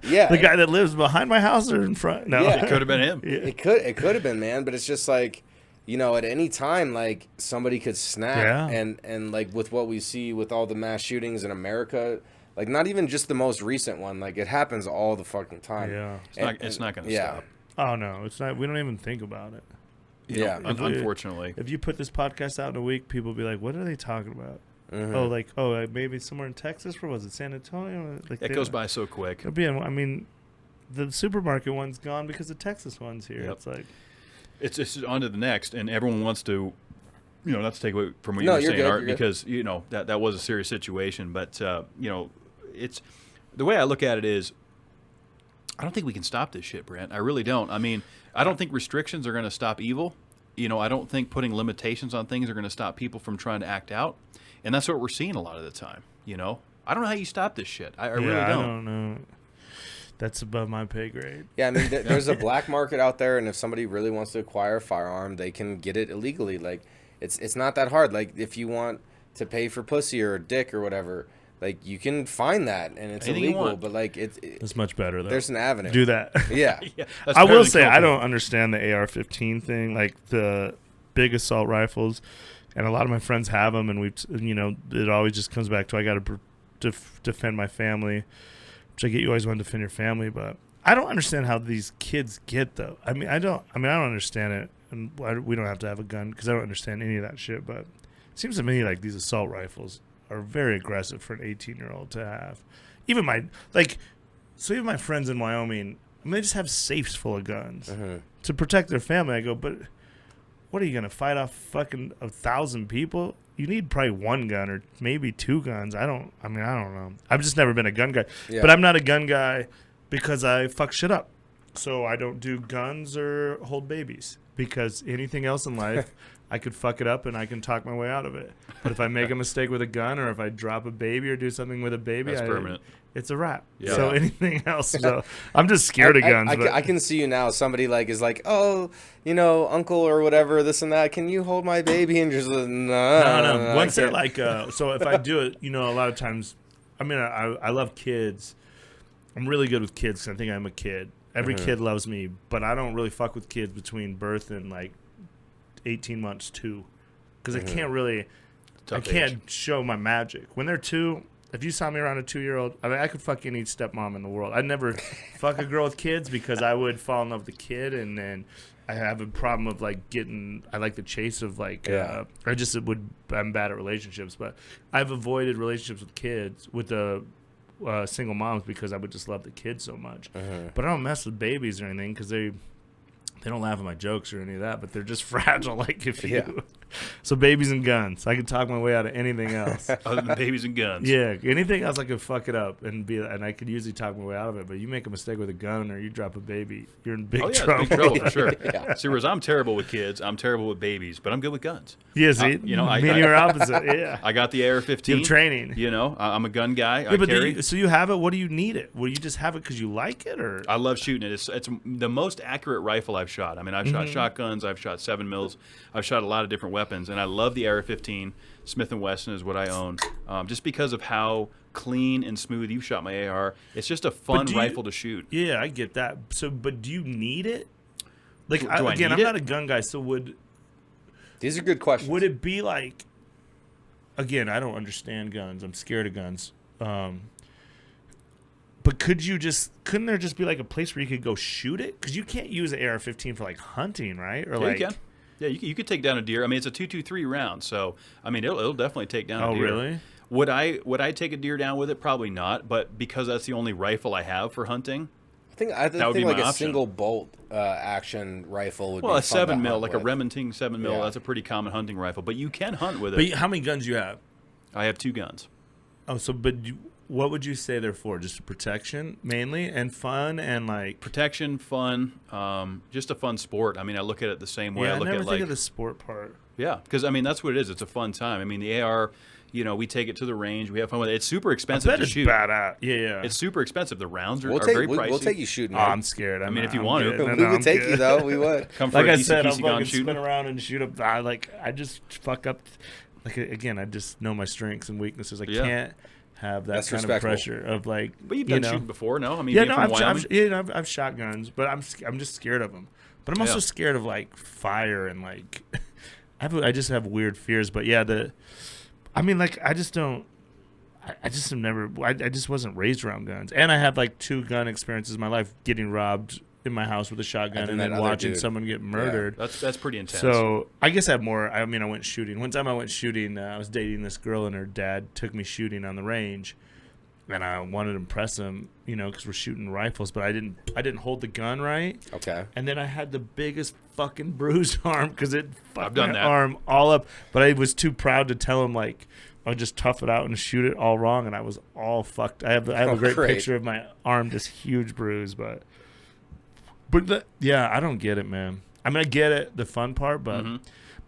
yeah, the guy that lives behind my house or in front. No, Yeah. It could have been him. It could have been, man, but it's just like, at any time, like somebody could snap, and like with what we see with all the mass shootings in America, like not even just the most recent one, like it happens all the fucking time. Yeah. It's not going to stop. Oh no, it's not. We don't even think about it. Unfortunately. If you put this podcast out in a week, people will be like, "What are they talking about?" Maybe somewhere in Texas, or was it San Antonio? Like It goes by so quick. I mean, the supermarket one's gone because the Texas one's here. Yep. It's like It's on to the next, and everyone wants to, not to take away from what No, you were you're saying, good, Art, you're good. because that was a serious situation. But it's the way I look at it is, I don't think we can stop this shit, Brandt. I really don't. I mean, I don't think restrictions are going to stop evil. I don't think putting limitations on things are going to stop people from trying to act out, and that's what we're seeing a lot of the time. I don't know how you stop this shit. I really don't. I don't know. That's above my pay grade. Yeah, I mean, there's a black market out there, and if somebody really wants to acquire a firearm, they can get it illegally. Like, it's not that hard. Like, if you want to pay for pussy or dick or whatever, like, you can find that, and it's Anything you illegal. want. But like, It's much better though. there's an avenue. Do that. Yeah, That's I better will than say I cocaine. don't understand the AR-15 thing, like the big assault rifles, and a lot of my friends have them, and it always just comes back to I got to defend my family, which I get. You always want to defend your family, but I don't understand how these kids get though. I don't understand it, and we don't have to have a gun because I don't understand any of that shit. But it seems to me like these assault rifles are very aggressive for an 18-year-old to have. Even my friends in Wyoming, they just have safes full of guns to protect their family. I go, but what are you gonna fight off fucking 1,000 people? You need probably one gun or maybe two guns. I don't know. I've just never been a gun guy, but I'm not a gun guy because I fuck shit up. So I don't do guns or hold babies because anything else in life, I could fuck it up and I can talk my way out of it. But if I make a mistake with a gun or if I drop a baby or do something with a baby, That's permanent. It's a wrap. Yeah. So anything else, so I'm just scared of guns. I can see you now. Somebody is like, oh, uncle or whatever, this and that. Can you hold my baby? And just no. Once they're like, so if I do it, a lot of times, I love kids. I'm really good with kids because I think I'm a kid. Every kid loves me, but I don't really fuck with kids between birth and like 18 months too, because I can't really, can't show my magic when they're 2. If you saw me around a 2-year-old, I could fuck any stepmom in the world. I'd never fuck a girl with kids because I would fall in love with the kid, and then I have a problem of like I like the chase of like, I'm bad at relationships, but I've avoided relationships with kids with the single moms because I would just love the kids so much. But I don't mess with babies or anything because they don't laugh at my jokes or any of that, but they're just fragile. Like if you, so babies and guns. I can talk my way out of anything else. Other than babies and guns. Yeah, anything else I could fuck it up and I could usually talk my way out of it. But you make a mistake with a gun or you drop a baby, you're in big trouble. It's big trouble for sure. See, whereas I'm terrible with kids, I'm terrible with babies, but I'm good with guns. Yeah, see, me and you're opposite. Yeah, I got the AR-15. You have training. I'm a gun guy. Yeah, but so you have it. What do you need it? Well, you just have it because you like it, or I love shooting it. It's the most accurate rifle I've shot. I've shot shotguns. I've shot 7 mils. I've shot a lot of different weapons, and I love the AR-15. Smith & Wesson is what I own, just because of how clean and smooth you shot my AR. It's just a fun rifle to shoot. Yeah, I get that. So, but do you need it? Like, Do I'm need not it? a gun guy, so These are good questions. would it be like again, I don't understand guns. I'm scared of guns. But couldn't there just be like a place where you could go shoot it? Because you can't use an AR-15 for like hunting, right? Or Yeah, like, you can. Yeah, you could take down a deer. I mean, it's a 223 round, so I mean, it'll definitely take down a deer. Oh, really? Would I take a deer down with it? Probably not. But because that's the only rifle I have for hunting, I that would be think like my a option. single bolt action rifle would well, be a fun to 7 mil, hunt like a with. Remington 7 mil, Yeah. that's a pretty common hunting rifle. But you can hunt with it. But how many guns do you have? I have 2 guns. Oh, so what would you say they're for? Just protection mainly and fun and like Protection, fun, just a fun sport. I mean, I look at it the same way. yeah, I I look never at think like of the sport part. yeah, because I mean that's what it is. It's a fun time. I mean the AR, we take it to the range. We have fun with it. It's super I expensive bet to it's shoot. badass. Yeah. It's super expensive. The rounds are, We'll very pricey. we'll take you shooting. Oh, man. I'm scared. I mean, if you I'm want to. good. we I'm would take good. you though. We would. Come for Like a I said, I'll DCPC gun fucking shooting. spin around and shoot up. I just fuck up. Like again, I just know my strengths and weaknesses. I Yeah. can't have that That's kind respectful. of pressure of like. But you've done shooting before, no? I mean, Yeah, being no, from Wyoming. I've shot guns, but I'm just scared of them. But I'm also Yeah. scared of like fire and like I just have weird fears. But yeah, I just don't. I just have never. I just wasn't raised around guns, and I had like 2 gun experiences in my life: getting robbed in my house with a shotgun, and that then other watching dude. someone get murdered. That's pretty intense. So I guess I have more. I mean, I went shooting. One time I went shooting. I was dating this girl, and her dad took me shooting on the range, and I wanted to impress him, because we're shooting rifles. But I didn't hold the gun right. Okay. And then I had the biggest fucking bruised arm because it fucked done my that. arm all up. But I was too proud to tell him like I'll just tough it out and shoot it all wrong, and I was all fucked. I have a great Great. picture of my arm, just huge bruise, but yeah, I don't get it, man. I mean, I get it, the fun part, but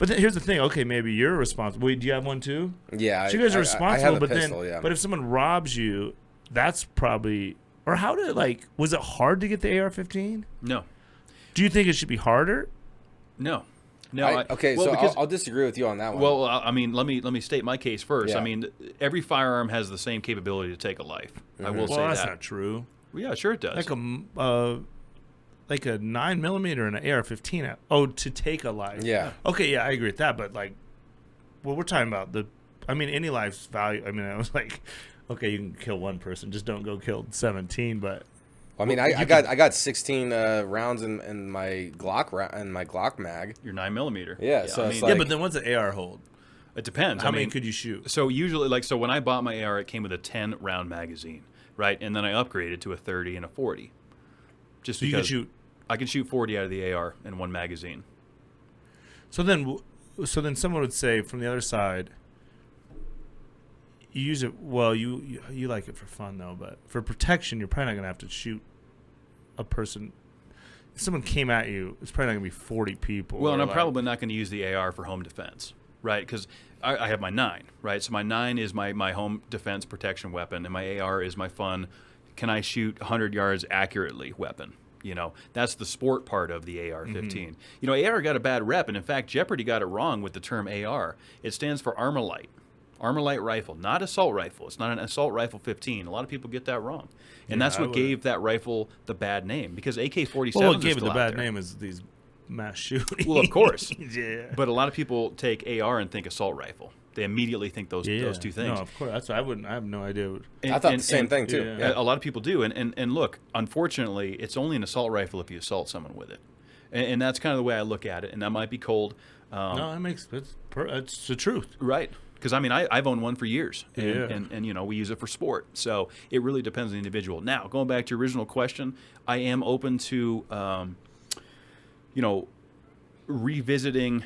here's the thing. Okay, maybe you're responsible. Wait, do you have one too? Yeah. So you guys are I responsible, have a but pistol, then, yeah. but if someone robs you, that's probably, or how did was it hard to get the AR-15? no. Do you think it should be harder? No. Okay, well, so because, I'll disagree with you on that one. well, I mean, let me state my case first. Yeah. I mean, every firearm has the same capability to take a life. I will Well, say that's that. not true. Well, yeah, sure it does. Like a 9mm and an AR-15. Oh, to take a life. Yeah. Okay, yeah, I agree with that. But we're talking about any life's value. I mean, I was like, okay, you can kill one person, just don't go kill 17. But I mean, I got 16 rounds in my Glock mag. Your 9mm. Yeah, so I it's mean, like- yeah, but then what's an AR hold? it depends. How I many mean, could you shoot? So usually, so when I bought my AR, it came with a 10-round magazine, right? And then I upgraded to a 30 and a 40. Just So you can because shoot. I can shoot 40 out of the AR in one magazine. So then someone would say from the other side, you use it. Well, you like it for fun though, but for protection, you're probably not gonna have to shoot a person. If someone came at you, it's probably not gonna be 40 people. Well, and or I'm probably not going to use the AR for home defense, right? Because I have my 9, right? So my 9 is my home defense protection weapon, and my AR is my fun, can I shoot 100 yards accurately weapon. That's the sport part of the AR-15. AR got a bad rep, and in fact, Jeopardy got it wrong with the term AR. It stands for Armalite. Armalite rifle, not assault rifle. It's not an assault rifle 15. A lot of people get that wrong. And that's what gave that rifle the bad name, because AK-47s Well, what are gave it still the out bad there. name is these mass shootings. Well, of course. Yeah. But a lot of people take AR and think assault rifle. They immediately think those two things. No, of course. That's I have no idea. I thought the same thing too. yeah. Yeah. A lot of people do. And look, unfortunately, it's only an assault rifle if you assault someone with it. And that's kind of the way I look at it. And that might be cold. No, it's the truth. Right. Because, I mean, I've owned one for years. Yeah. And we use it for sport. So it really depends on the individual. Now, going back to your original question, I am open to, revisiting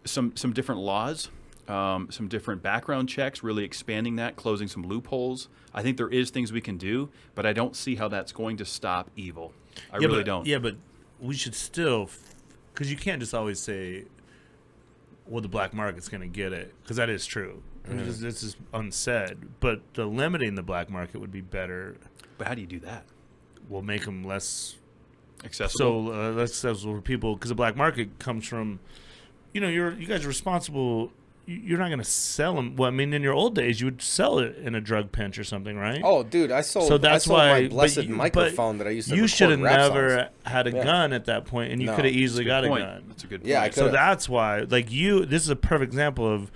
some different laws. Some different background checks, really expanding that, closing some loopholes. I think there is things we can do, but I don't see how that's going to stop evil. I really don't. Yeah, but we should still, because you can't just always say, well, the black market's going to get it, because that is true. This is unsaid. But the limiting the black market would be better. But how do you do that? We'll make them less Accessible? less accessible for people, because the black market comes from, you guys are responsible. You're not going to sell them. Well, I mean, in your old days, you would sell it in a drug pinch or something, right? Oh, dude, I sold. So that's I sold why my blessed but microphone that I used to. You should have record rap never songs. had a gun at that point, and you No, could have easily got Good point. a gun. That's a good point. Yeah, I So could've. that's why, this is a perfect example of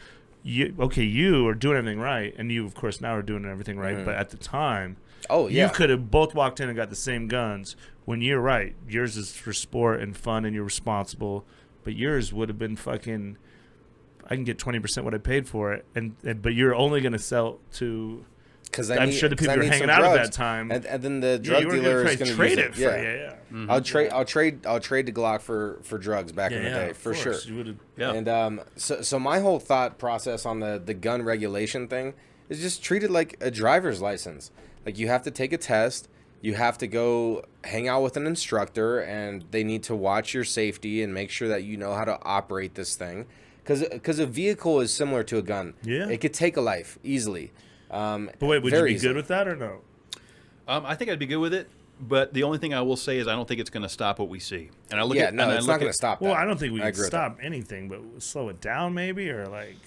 you are doing everything right, and you, of course, now are doing everything right. But at the time, you could have both walked in and got the same guns. When you're right, yours is for sport and fun, and you're responsible. But yours would have been fucking. I can get 20% what I paid for it, but you're only going to sell to. Because I'm sure the people were hanging out at that time, and then the drug dealer is going to trade use it. Mm-hmm. I'll trade the Glock for drugs back in the day for sure. And so my whole thought process on the gun regulation thing is just treat it like a driver's license. Like you have to take a test, you have to go hang out with an instructor, and they need to watch your safety and make sure that you know how to operate this thing. Because a vehicle is similar to a gun. Yeah, it could take a life easily. But wait, would you be good with that or no? I think I'd be good with it. But the only thing I will say is I don't think it's going to stop what we see. And I look it's not going to stop that. Well, I don't think we can stop anything, but slow it down maybe, or like.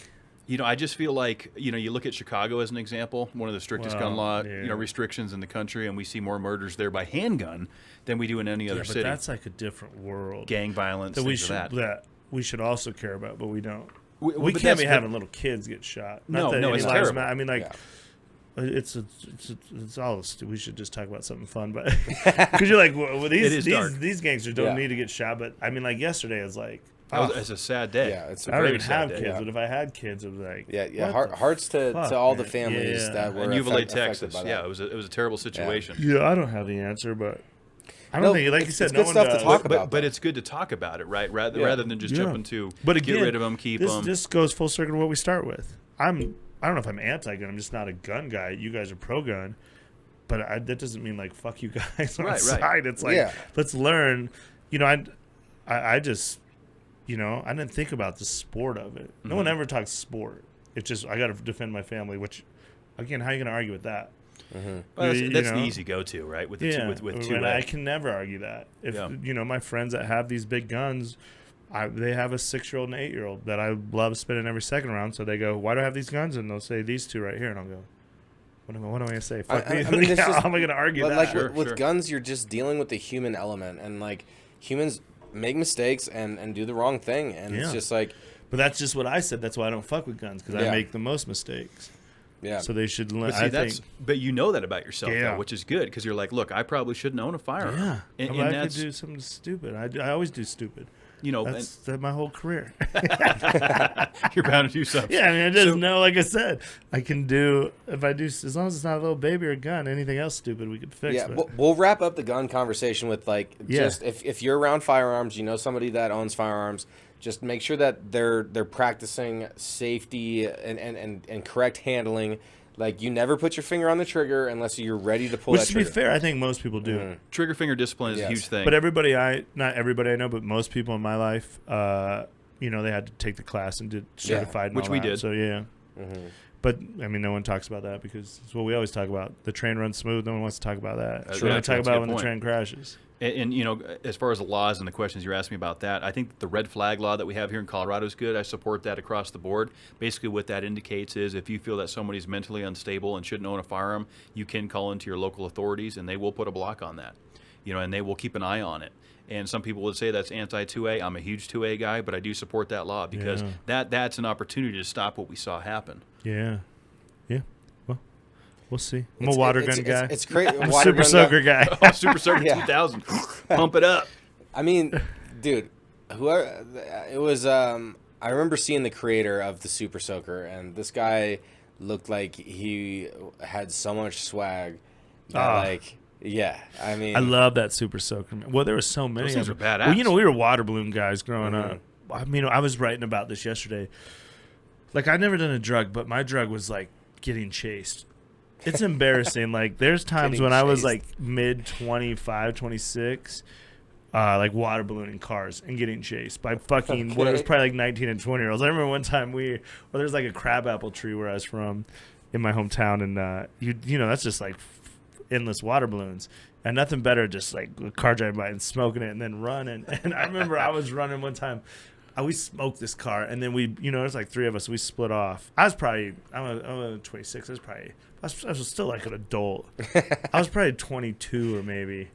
I just feel like, you look at Chicago as an example, one of the strictest gun law, restrictions in the country, and we see more murders there by handgun than we do in any other city. But that's like a different world. Gang violence, that we should also care about, but we don't. We can't be having little kids get shot. No, it's terrible. I mean, like, it's all. We should just talk about something fun, but because you're like, well, these gangsters don't need to get shot. But I mean, like yesterday is like. It's a sad day. Yeah, it's a I don't very even have sad kids, day. but if I had kids, it was like hearts to all the families that were in Uvalde, Texas. By that. It was a terrible situation. Yeah, I don't have the answer, but I don't think, like you said, it's good stuff to talk about. But it's good to talk about it, right? Rather than just jumping to but again, get rid of them, keep them. This goes full circle to what we start with. I don't know if I'm anti-gun. I'm just not a gun guy. You guys are pro-gun. But that doesn't mean like fuck you guys on the side. It's like let's learn. I just. I didn't think about the sport of it. No one ever talks sport. It's just I got to defend my family. Which, again, how are you going to argue with that? Mm-hmm. Well, that's the easy go-to, right? With two. And I can never argue that. If my friends that have these big guns, they have a 6-year-old and 8-year-old that I love spending every second around. So they go, "Why do I have these guns?" And they'll say these two right here, and I'll go, "What am I going to say? Fuck me." How am I going to argue that? Like with guns, you're just dealing with the human element, and like humans make mistakes and do the wrong thing, and it's just like. But that's just what I said. That's why I don't fuck with guns, because I make the most mistakes. Yeah. So they should. But you know that about yourself, though, which is good, because you're like, look, I probably shouldn't own a firearm. Yeah. And I could do something stupid. I always do stupid. That's my whole career. You're bound to do something. Yeah, I mean, I just know, like I said, I can do, if I do, as long as it's not a little baby or a gun, anything else stupid we could fix. Yeah, we'll wrap up the gun conversation with, like, just if you're around firearms, somebody that owns firearms, just make sure that they're practicing safety and correct handling. Like, you never put your finger on the trigger unless you're ready to pull that trigger. Which, to be fair, I think most people do. Mm-hmm. Trigger finger discipline is a huge thing. But not everybody I know, but most people in my life, they had to take the class and did certified, and which all we that. did. So But I mean, no one talks about that, because it's what we always talk about. The train runs smooth. No one wants to talk about that. We only talk about when the train crashes. And as far as the laws and the questions you're asking me about that, I think the red flag law that we have here in Colorado is good. I support that across the board. Basically, what that indicates is if you feel that somebody's mentally unstable and shouldn't own a firearm, you can call into your local authorities, and they will put a block on that. And they will keep an eye on it. And some people would say that's anti-2A. I'm a huge 2A guy, but I do support that law, because that's an opportunity to stop what we saw happen. Yeah. Yeah. Well, we'll see. I'm a water gun guy. It's crazy. I'm a Super Soaker guy. Oh, Super Soaker 2000. Pump it up. I mean, dude, it was, I remember seeing the creator of the Super Soaker, and this guy looked like he had so much swag. Yeah, I mean, I love that Super Soaker. Well, there were so many. Those things are badass. Well, we were water balloon guys growing up. I mean, I was writing about this yesterday. Like, I'd never done a drug, but my drug was like getting chased. It's embarrassing. Like, there's times when I was like mid 25, 26, like water ballooning cars and getting chased by fucking what was probably like 19 and 20-year-olds. I remember one time there's like a crabapple tree where I was from in my hometown, and that's just like endless water balloons, and nothing better just like a car driving by and smoking it and then running. And I remember I was running one time. We smoked this car, and then there's like 3 of us. We split off. I was 26. I was still like an adult. I was probably 22 or maybe.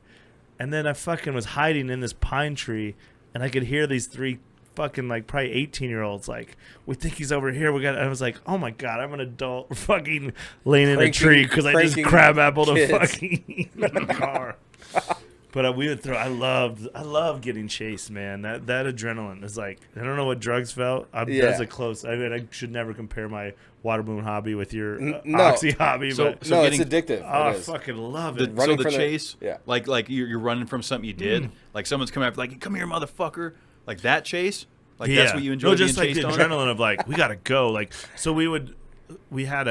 And then I fucking was hiding in this pine tree, and I could hear these 3 fucking like probably 18-year-olds like, we think he's over here. I was like, oh my god, I'm an adult fucking laying in a tree because I just crab appled a fucking car. But we would throw. I love getting chased, man. That adrenaline is like, I don't know what drugs felt. That's a close. I mean, I should never compare my water balloon hobby with your oxy hobby. So but it's addictive. Oh, I fucking love it. So the chase, like you're running from something you did. Like someone's coming after, like, come here, motherfucker. Like that chase. Like that's what you enjoy. No, just being like chased the on? adrenaline of like, we gotta go. Like, so we had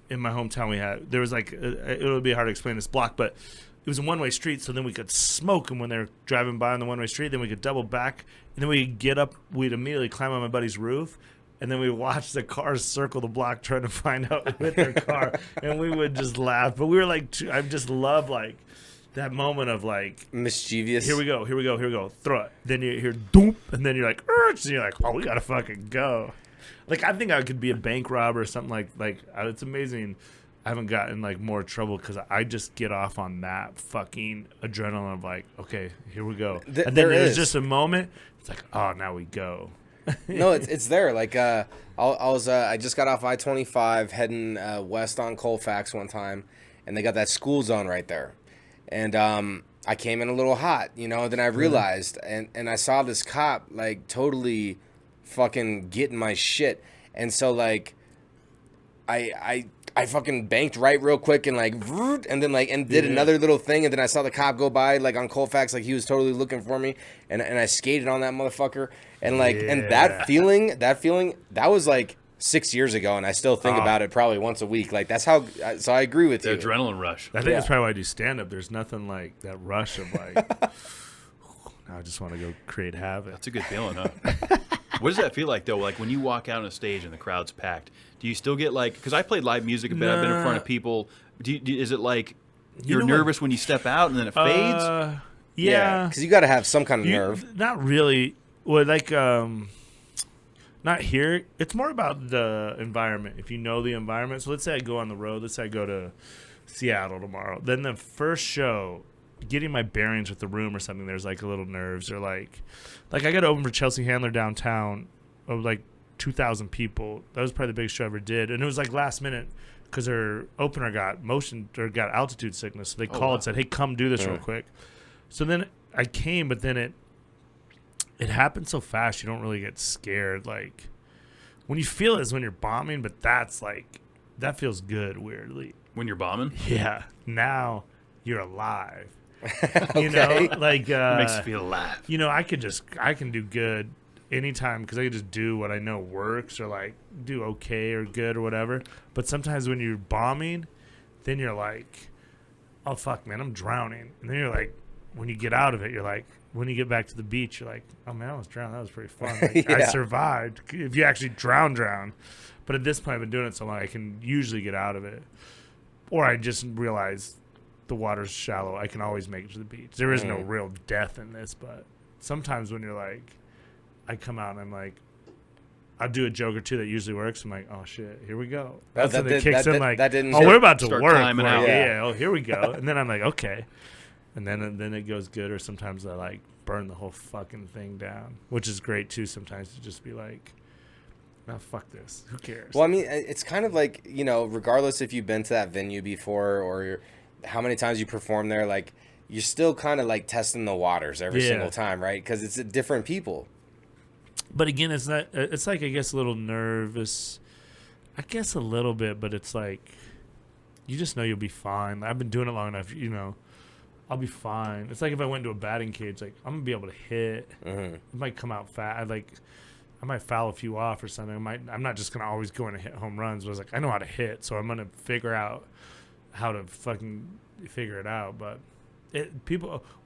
in my hometown there was like it would be hard to explain this block, but it was a one-way street, so then we could smoke them when they're driving by on the one-way street. Then we could double back, and then we'd get up. We'd immediately climb on my buddy's roof, and then we'd watch the cars circle the block trying to find out who hit their car, and we would just laugh. But we were like, I just love like that moment of like mischievous. Here we go, throw it. Then you hear doop, and then you're like, and you're like, oh, we gotta fucking go. Like I think I could be a bank robber or something like. It's amazing. I haven't gotten like more trouble because I just get off on that fucking adrenaline of like, okay, here we go. And then there's just a moment. It's like, oh, now we go. No, it's there. Like I just got off I-25 heading west on Colfax one time, and they got that school zone right there, and I came in a little hot, Then I realized, and I saw this cop like totally fucking getting my shit, and so like I fucking banked right real quick and like, and then like, and did another little thing, and then I saw the cop go by like on Colfax, like he was totally looking for me, and I skated on that motherfucker, and like, and that feeling, that was like 6 years ago, and I still think about it probably once a week. Like that's how. So I agree with you. The adrenaline rush. I think that's probably why I do stand up. There's nothing like that rush of like, I just want to go create havoc. That's a good feeling, huh? What does that feel like, though? Like, when you walk out on a stage and the crowd's packed, do you still get, like... Because I played live music a bit. I've been in front of people. Is it like you're nervous when you step out and then it fades? Yeah. Because you got to have some kind of nerve. Not really. Well, like... not here. It's more about the environment. If you know the environment. So let's say I go on the road. Let's say I go to Seattle tomorrow. Then the first show... getting my bearings with the room or something, there's like a little nerves, or like I got to open for Chelsea Handler downtown of like 2,000 people. That was probably the biggest show I ever did, and it was like last minute because her opener got got altitude sickness, so they called and said, hey, come do this real quick. So then I came, but then it happened so fast you don't really get scared. Like when you feel it is when you're bombing, but that's like that feels good weirdly when you're bombing. Yeah, now you're alive. Okay. Like it makes you feel alive. I can do good anytime because I can just do what I know works, or like do okay or good or whatever. But sometimes when you're bombing, then you're like, oh fuck, man, I'm drowning. And then you're like, when you get out of it, you're like, when you get back to the beach, you're like, oh man, I was drowning. That was pretty fun. Like, I survived. If you actually drown. But at this point, I've been doing it so long, I can usually get out of it. Or I just realize the water's shallow. I can always make it to the beach. There is no real death in this, but sometimes when you're like, I come out and I'm like, I'll do a joke or two that usually works. I'm like, oh shit, here we go. That's when it kicks in. Like, we're about to work. Climbing out. Yeah. Oh, here we go. And then I'm like, okay. And then it goes good. Or sometimes I like burn the whole fucking thing down, which is great too. Sometimes to just be like, no, fuck this. Who cares? Well, I mean, it's kind of like, regardless if you've been to that venue before or how many times you perform there, like you're still kind of like testing the waters every single time, right? Because it's different people. But again, it's not. It's like, I guess, a little nervous. I guess a little bit, but it's like you just know you'll be fine. I've been doing it long enough, I'll be fine. It's like if I went to a batting cage, like I'm gonna be able to hit. It might come out fat. I might foul a few off or something. I'm not just gonna always go in and hit home runs. But I was like, I know how to hit, so I'm gonna figure out how to fucking figure it out. But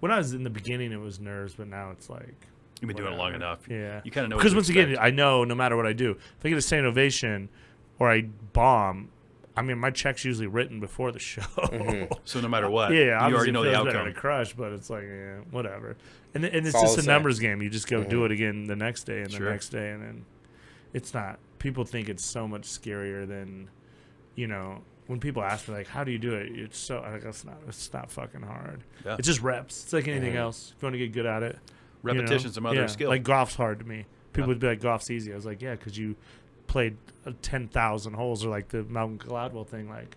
when I was in the beginning, it was nerves, but now it's like you've been doing it long enough. Yeah, you kind of know. Because once again, I know no matter what I do, if I get a standing ovation or I bomb, I mean, my check's usually written before the show. So no matter what, you already know the outcome. To crush, but it's like, whatever. And it's just a numbers game. You just go do it again the next day and the next day, and then it's not. People think it's so much scarier than, when people ask me like, how do you do it? It's so like, it's not fucking hard. Yeah. It's just reps. It's like anything else. If you want to get good at it, Repetition's some other skill. Like golf's hard to me. People would be like, golf's easy. I was like, yeah, because you played 10,000 holes, or like the Malcolm Gladwell thing. Like,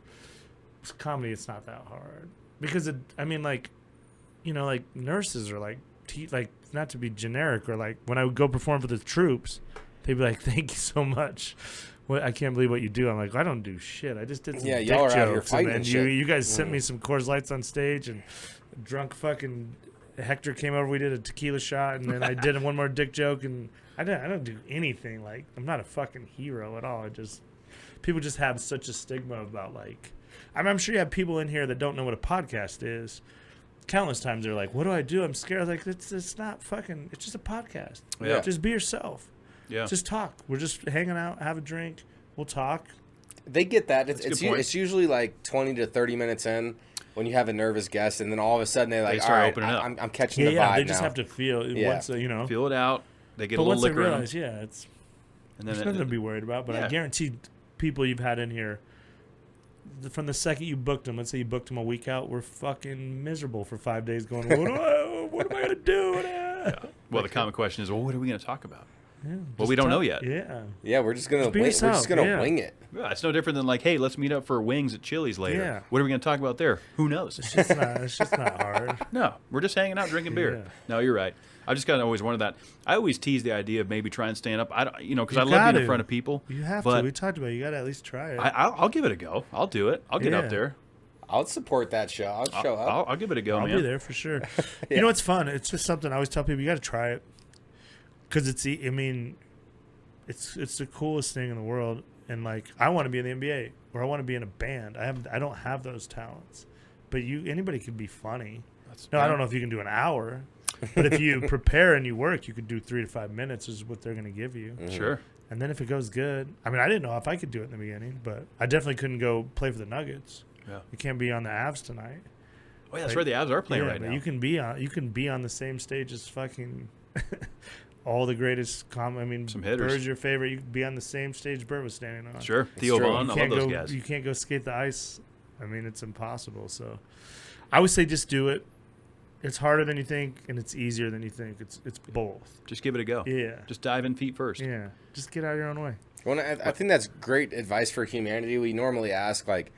comedy, it's not that hard. Because, like nurses are like, not to be generic, or like when I would go perform for the troops, they'd be like, thank you so much. I can't believe what you do. I'm like, I don't do shit. I just did some dick y'all are out here jokes. fighting And shit. you guys sent me some Coors Lights on stage, and drunk fucking Hector came over. We did a tequila shot, and then I did one more dick joke, and I don't do anything. Like, I'm not a fucking hero at all. People just have such a stigma about, like, I'm sure you have people in here that don't know what a podcast is. Countless times they're like, what do I do? I'm scared. Like, it's not fucking, it's just a podcast. Yeah. Just be yourself. Yeah. Just talk. We're just hanging out, have a drink. We'll talk. They get that. That's a good point. It's usually like 20 to 30 minutes in when you have a nervous guest, and then all of a sudden they're like, start all right, opening up. I'm catching the vibe now. They just have to feel once, Feel it out. They get but a little once they liquor in them. realize, it's And there's then nothing to be worried about. But I guarantee people you've had in here, from the second you booked them, let's say you booked them a week out, we're fucking miserable for 5 days going, what am I going to do? Well, the common question is, well, what are we going to talk about? Yeah, Well, we don't know yet. Yeah. We're just gonna be wing, yourself, wing it. Yeah, it's no different than like, hey, let's meet up for wings at Chili's later. Yeah. What are we going to talk about there? Who knows? It's just not hard. No, we're just hanging out, drinking beer. Yeah. No, you're right. I just kind of always wanted that. I always tease the idea of maybe trying to stand up. I don't, because I love being in front of people. You have but to. We talked about it. You got to at least try it. I'll give it a go. I'll do it. I'll get up there. I'll support that show. I'll show up. I'll give it a go, I'll man. be there for sure. You know what's fun? It's just something I always tell people, you got to try it. Because it's the coolest thing in the world. And like, I want to be in the NBA, or I want to be in a band. I don't have those talents. But anybody can be funny. I don't know if you can do an hour. But if you prepare and you work, you could do 3 to 5 minutes is what they're going to give you. Mm-hmm. Sure. And then if it goes good, I didn't know if I could do it in the beginning, but I definitely couldn't go play for the Nuggets. Yeah. You can't be on the Avs tonight. Oh, yeah, that's right. The Avs are playing right but now. You can be on the same stage as fucking all the greatest. Some hitters. Bird's your favorite. You can be on the same stage Bird was standing on. Sure. Theo true. Vaughn, I love those guys. You can't go skate the ice. It's impossible. So I would say just do it. It's harder than you think, and it's easier than you think. It's both. Just give it a go. Yeah. Just dive in feet first. Yeah. Just get out of your own way. Well, I think that's great advice for humanity. We normally ask, like,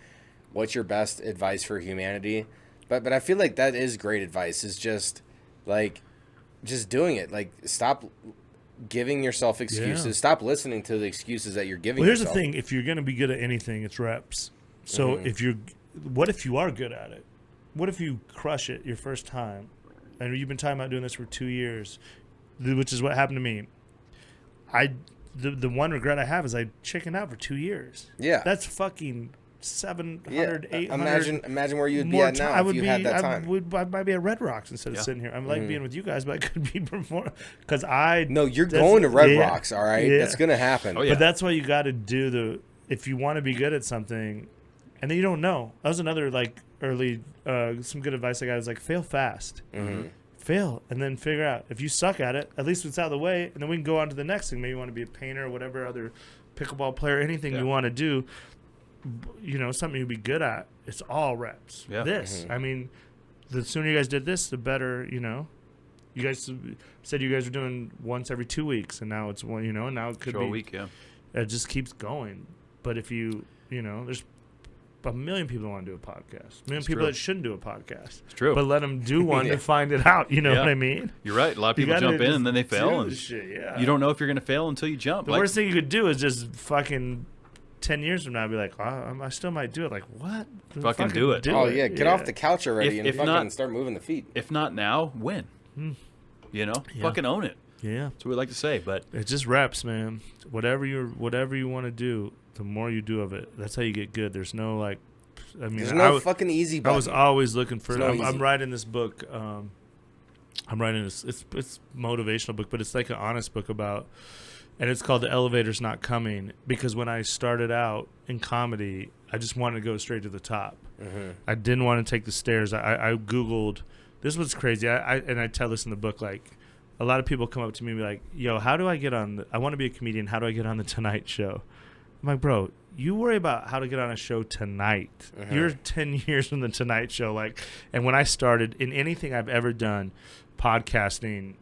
what's your best advice for humanity? But I feel like that is great advice. Is just, like, just doing it. Like, stop giving yourself excuses. Yeah. Stop listening to the excuses that you're giving Here's yourself. the thing. If you're going to be good at anything, it's reps. So what if you are good at it? What if you crush it your first time? And you've been talking about doing this for 2 years, which is what happened to me. The one regret I have is I chickened out for 2 years. Yeah. That's fucking 700, 800. Imagine where you'd be at now if you had that time. I might be at Red Rocks instead of sitting here. I'm like being with you guys, but I could be performing. Because No, you're going to Red Rocks, all right? Yeah. That's going to happen. Oh, yeah. But that's why you got to do if you want to be good at something, and then you don't know. That was another, like, early, some good advice I got is, like, fail fast. Mm-hmm. Fail, and then figure out. If you suck at it, at least it's out of the way, and then we can go on to the next thing. Maybe you want to be a painter or whatever other pickleball player, anything you want to do, something you'd be good at. It's all reps. Yeah. The sooner you guys did this, the better, You guys said you guys were doing once every 2 weeks, and now it's one, and now it could Show be a week, yeah. It just keeps going. But if there's a million people that want to do a podcast. A million people that shouldn't do a podcast. It's true. But let them do one to find it out. You know what I mean? You're right. A lot of people jump in and then they fail. And shit, you don't know if you're going to fail until you jump. The worst thing you could do is just fucking 10 years from now be like, I still might do it. Like, what? Fucking do it. Oh, yeah. Get off the couch already and if fucking not, start moving the feet. If not now, when? Fucking own it. Yeah. That's what we like to say. But it's just reps, man. Whatever you want to do, the more you do of it, that's how you get good. There's no, like, there's no fucking easy button. I was always looking for. I'm easy. writing this book. I'm writing this. It's motivational book, but it's like an honest book about, and it's called The Elevator's Not Coming. Because when I started out in comedy, I just wanted to go straight to the top. Mm-hmm. I didn't want to take the stairs. I Googled. This was crazy. I tell this in the book. Like, a lot of people come up to me and be like, "Yo, how do I get on? I want to be a comedian. How do I get on the Tonight Show?" I'm like, bro, you worry about how to get on a show tonight. Mm-hmm. You're 10 years from the Tonight Show. And when I started in anything I've ever done, podcasting,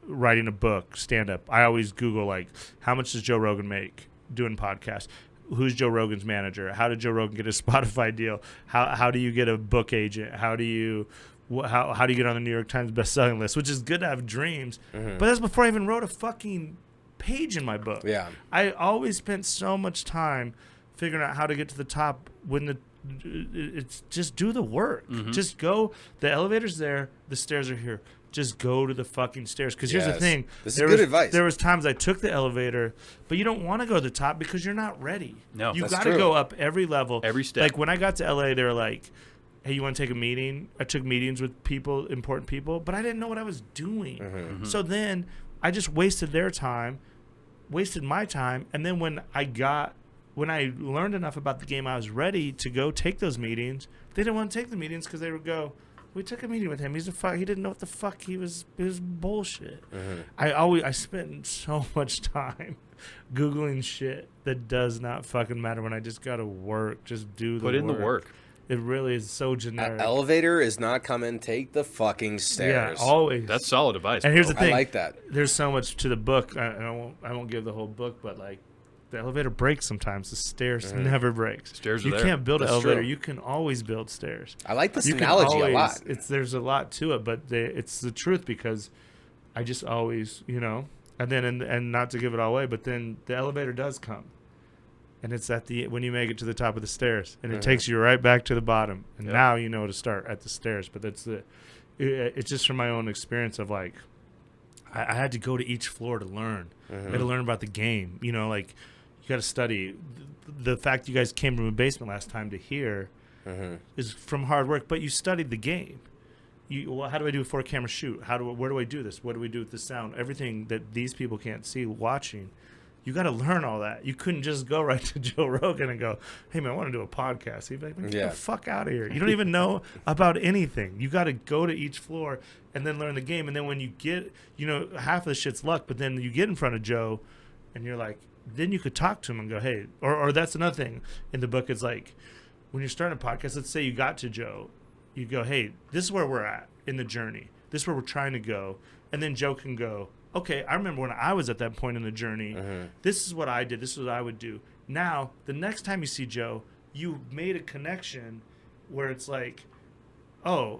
writing a book, stand up, I always Google like, how much does Joe Rogan make doing podcasts? Who's Joe Rogan's manager? How did Joe Rogan get a Spotify deal? How do you get a book agent? How do you get on the New York Times bestselling list? Which is good to have dreams, but that's before I even wrote a fucking page in my book. Yeah. I always spent so much time figuring out how to get to the top when it's just do the work. Just go. The elevator's there. The stairs are here. Just go to the fucking stairs. Because here's the thing. This is good advice. There was times I took the elevator, but you don't want to go to the top because you're not ready. No, you that's got to true. go up every level. Every step. Like when I got to LA, they were like, hey, you want to take a meeting? I took meetings with people, important people, but I didn't know what I was doing. So then I just wasted their time, wasted my time, and then when I learned enough about the game, I was ready to go take those meetings. They didn't want to take the meetings because they would go, we took a meeting with him. He didn't know what the fuck he was. It was bullshit. I spent so much time Googling shit that does not fucking matter when I just got to work. Just do the work. Put in the work. It really is so generic. Elevator is not coming. Take the fucking stairs. Yeah, always. That's solid advice. And here's the bro. thing. I like that. There's so much to the book. I won't give the whole book, but like the elevator breaks sometimes. The stairs never breaks. Stairs are you there. can't build That's an elevator. true. You can always build stairs. I like this You can analogy a always- lot. There's a lot to it, but it's the truth because I just always, and then and not to give it all away, but then the elevator does come, and it's when you make it to the top of the stairs, and it takes you right back to the bottom, and now you know to start at the stairs. But it's just from my own experience of like, I had to go to each floor to learn. I had to learn about the game. Like you got to study. The fact you guys came from a basement last time to here is from hard work, but you studied the game. How do I do a 4-camera shoot? Where do I do this? What do we do with the sound? Everything that these people can't see watching. You got to learn all that. You couldn't just go right to Joe Rogan and go, hey, man, I want to do a podcast. He'd be like, get the fuck out of here. You don't even know about anything. You got to go to each floor and then learn the game. And then when you get, half of the shit's luck, but then you get in front of Joe and you're like, then you could talk to him and go, hey, or that's another thing in the book. It's like when you're starting a podcast, let's say you got to Joe, you go, hey, this is where we're at in the journey. This is where we're trying to go. And then Joe can go, okay, I remember when I was at that point in the journey, this is what I did, this is what I would do. Now, the next time you see Joe, you made a connection where it's like, oh,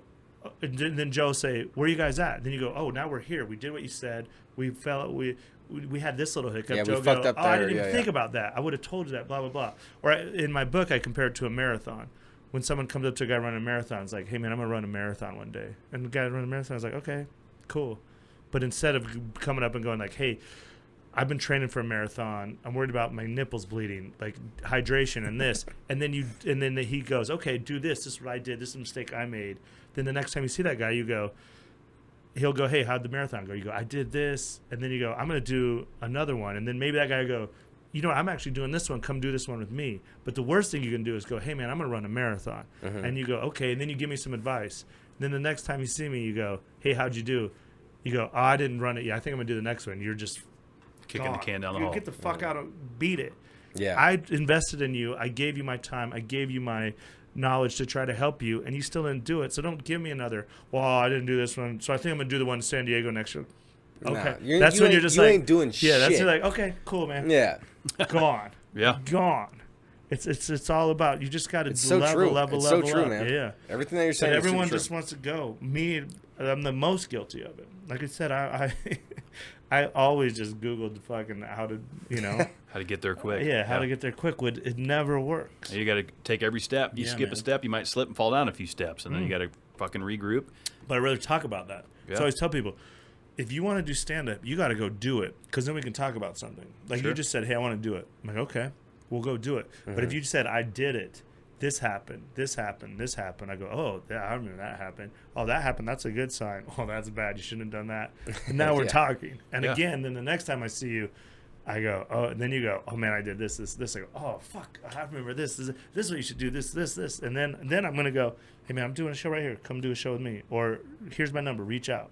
and then Joe say, where are you guys at? Then you go, oh, now we're here. We did what you said. We had this little hiccup. Yeah, Joe we fucked up I there. didn't even think about that. I would have told you that, blah, blah, blah. Or in my book, I compare it to a marathon. When someone comes up to a guy running a marathon, it's like, hey, man, I'm going to run a marathon one day. And the guy running a marathon is like, okay, cool. But instead of coming up and going like, hey, I've been training for a marathon. I'm worried about my nipples bleeding, like hydration and this. and then he goes, okay, do this. This is what I did. This is a mistake I made. Then the next time you see that guy, he'll go, hey, how'd the marathon go? You go, I did this. And then you go, I'm going to do another one. And then maybe that guy will go, I'm actually doing this one. Come do this one with me. But the worst thing you can do is go, hey, man, I'm going to run a marathon. And you go, okay. And then you give me some advice. Then the next time you see me, you go, hey, how'd you do? You go, oh, I didn't run it yet. I think I'm going to do the next one. You're just Kicking the can down the you hall. Get the fuck out of beat it. Yeah. I invested in you. I gave you my time. I gave you my knowledge to try to help you, and you still didn't do it. So don't give me another, well, I didn't do this one, so I think I'm going to do the one in San Diego next year. Okay. Nah, that's when you're just you like, ain't doing yeah, that's shit. like, okay, cool, man. Yeah. Gone. Yeah. Gone. It's all about, you just got to It's so level, true. level, It's level so true, up. man. Yeah. Everything that you're But saying is everyone so true. just wants to go. Me, I'm the most guilty of it. Like I said, I always just Googled fucking how to, How to get there quick. how to get there quick. It never works. You got to take every step. You Yeah, skip man. a step, you might slip and fall down a few steps, and then you got to fucking regroup. But I'd rather talk about that. Yeah. So I always tell people, if you want to do stand-up, you got to go do it, because then we can talk about something. Like Sure. you just said, hey, I want to do it. I'm like, okay, we'll go do it. But if you said, I did it, this happened, this happened, this happened, I go, oh, I remember that happened. Oh, that happened. That's a good sign. Oh, that's bad. You shouldn't have done that. And now we're Yeah. talking. And Yeah. again, then the next time I see you, I go, oh, and then you go, oh, man, I did this. I go, oh, fuck, I remember this. This is what you should do, this. And then I'm going to go, hey, man, I'm doing a show right here. Come do a show with me. Or here's my number. Reach out.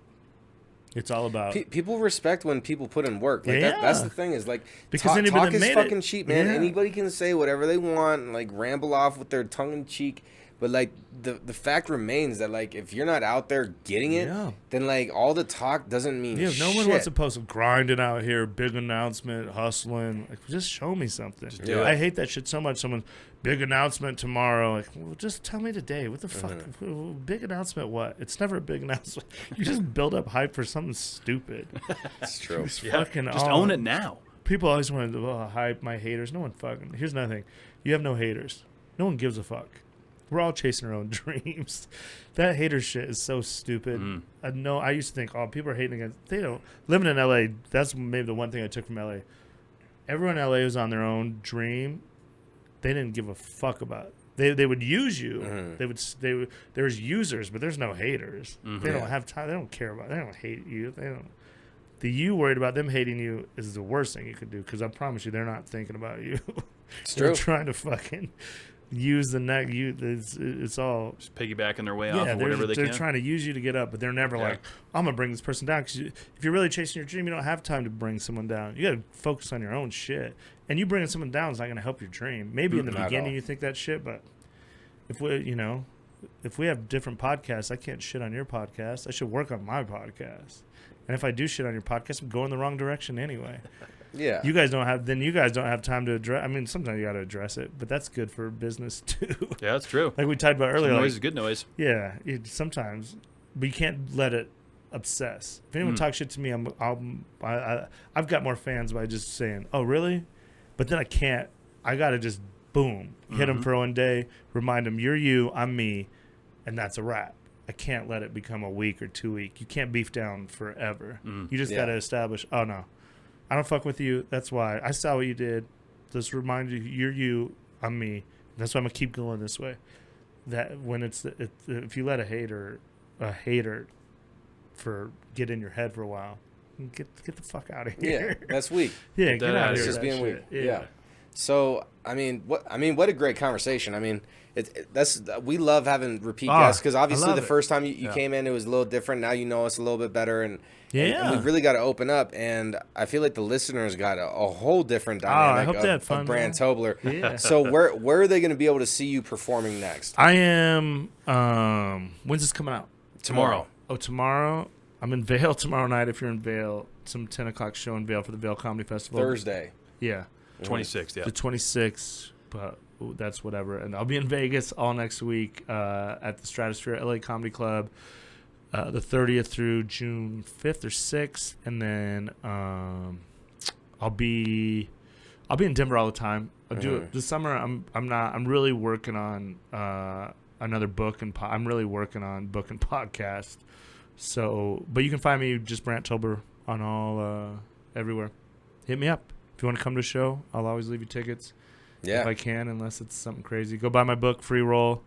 It's all about People respect when people put in work. Like Yeah. that's the thing is like Because talk anybody that is made fucking it. cheap, man. Yeah. Anybody can say whatever they want, and like ramble off with their tongue in cheek. But like the fact remains that like if you're not out there getting it, then like all the talk doesn't mean shit. No one wants to post grinding out here, big announcement, hustling. Like, just show me something. do it. I hate that shit so much. Someone big announcement tomorrow. Like, well, just tell me today. What the fuck? Big announcement? What? It's never a big announcement. You just build up hype for something stupid. It's true. Just Fucking own it now. People always want to hype my haters. No one fucking. Here's another thing. You have no haters. No one gives a fuck. We're all chasing our own dreams. That hater shit is so stupid. I used to think, people are hating against. They don't. Living in LA, that's maybe the one thing I took from LA. Everyone in LA was on their own dream. They didn't give a fuck about it. They would use you. There's users, but there's no haters. They don't have time. They don't care about it. They don't hate you. They don't. The you worried about them hating you is the worst thing you could do, because I promise you they're not thinking about you. It's They're true. trying to fucking use the neck. It's all Just piggybacking their way off of whatever they they're can. trying to use you to get up, but they're never like, I'm gonna bring this person down. Because if you're really chasing your dream, you don't have time to bring someone down. You gotta focus on your own shit. And you bringing someone down is not gonna help your dream. Maybe in the Not at beginning all. you think that shit, but if we have different podcasts, I can't shit on your podcast. I should work on my podcast. And if I do shit on your podcast, I'm going the wrong direction anyway. Yeah. You guys don't have time to address. I mean, sometimes you got to address it, but that's good for business too. Yeah, that's true. Like we talked about earlier. Noise Like, is good noise. yeah, sometimes, but you can't let it obsess. If anyone talks shit to me, I've got more fans by just saying, "Oh, really?" But then I can't. I got to just boom, hit them for one day, remind them, "You're you, I'm me," and that's a wrap. I can't let it become a week or 2 week. You can't beef down forever. You just got to establish, oh, no, I don't fuck with you. That's why. I saw what you did. Just remind you, you're you, I'm me. That's why I'm going to keep going this way. That when if you let a hater get in your head for a while, get the fuck out of here. Yeah, that's weak. Yeah, get out of It's here. just with being that weak. shit. Yeah. So what a great conversation. I mean, we love having repeat guests, because obviously the first time you came in, it was a little different. Now you know us a little bit better, and we've really got to open up. And I feel like the listeners got a whole different dynamic I hope they had fun, of Brandt man. Tobler. Yeah. So where are they going to be able to see you performing next? I am. When's this coming out? Tomorrow. Oh, tomorrow. I'm in Vail tomorrow night. If you're in Vail, some 10 o'clock show in Vail for the Vail Comedy Festival. Thursday. Yeah. 26th, yeah. The 26th, but that's whatever. And I'll be in Vegas all next week at the Stratosphere LA Comedy Club, the 30th through June 5th or 6th, and then I'll be in Denver all the time. I'll do it this summer. I'm really working on another book, and I'm really working on book and podcast. So, but you can find me just Brandt Tobler on all everywhere. Hit me up. If you want to come to a show, I'll always leave you tickets if I can, unless it's something crazy. Go buy my book, Free Roll,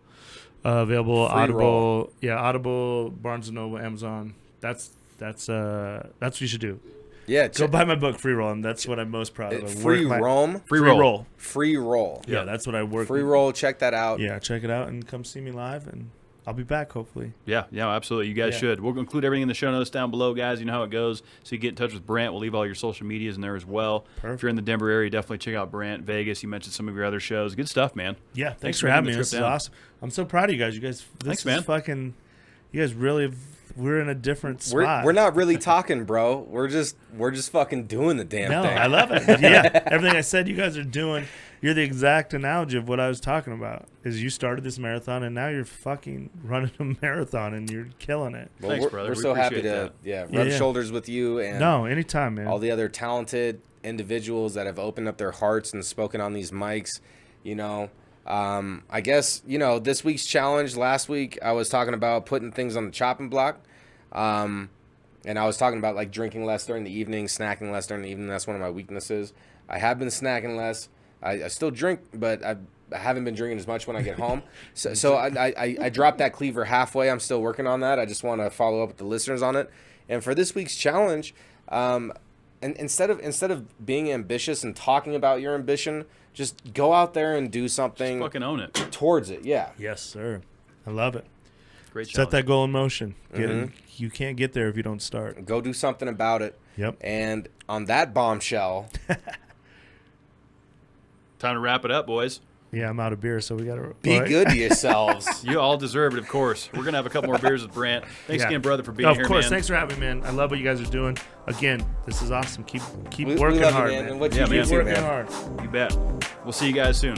available Audible. Yeah, Audible, Barnes & Noble, Amazon. That's what you should do. Yeah, Go buy my book, Free Roll, and that's what I'm most proud of. Free Roll. Free Roll. Yeah, Yeah, that's what I work. Free Roll. Check that out. Yeah, check it out and come see me live, and I'll be back hopefully. Yeah, absolutely. You guys should. We'll include everything in the show notes down below, guys. You know how it goes. So you get in touch with Brandt. We'll leave all your social medias in there as well. Perfect. If you're in the Denver area, definitely check out Brandt. Vegas, you mentioned some of your other shows. Good stuff, man. Yeah, thanks for having me. making the This is trip down. awesome. I'm so proud of you guys. Thanks, man. You guys really, we're in a different spot. We're not really talking, bro. We're just fucking doing the damn No, thing. I love it. Yeah, everything I said, you guys are doing. You're the exact analogy of what I was talking about. Is you started this marathon and now you're fucking running a marathon and you're killing it. Well, Thanks, brother. We're We so happy appreciate to that. rub Yeah. shoulders with you and No, anytime, man. all the other talented individuals that have opened up their hearts and spoken on these mics. You know, I guess, this week's challenge, last week I was talking about putting things on the chopping block. And I was talking about like drinking less during the evening, snacking less during the evening. That's one of my weaknesses. I have been snacking less. I still drink, but I haven't been drinking as much when I get home. So I dropped that cleaver halfway. I'm still working on that. I just want to follow up with the listeners on it. And for this week's challenge, and instead of being ambitious and talking about your ambition, just go out there and do something Just fucking own it. towards it. Yeah. Yes, sir. I love it. Great Set challenge. that goal in motion. You can't get there if you don't start. Go do something about it. Yep. And on that bombshell, Time to wrap it up, boys. Yeah, I'm out of beer, so we got to Be good to yourselves. You all deserve it, of course. We're going to have a couple more beers with Brandt. Thanks again, brother, for being here, Of course. man. Thanks for having me, man. I love what you guys are doing. Again, this is awesome. Keep We working love hard, you, man. man. And what you Yeah, do man. too, Working man. hard. You bet. We'll see you guys soon.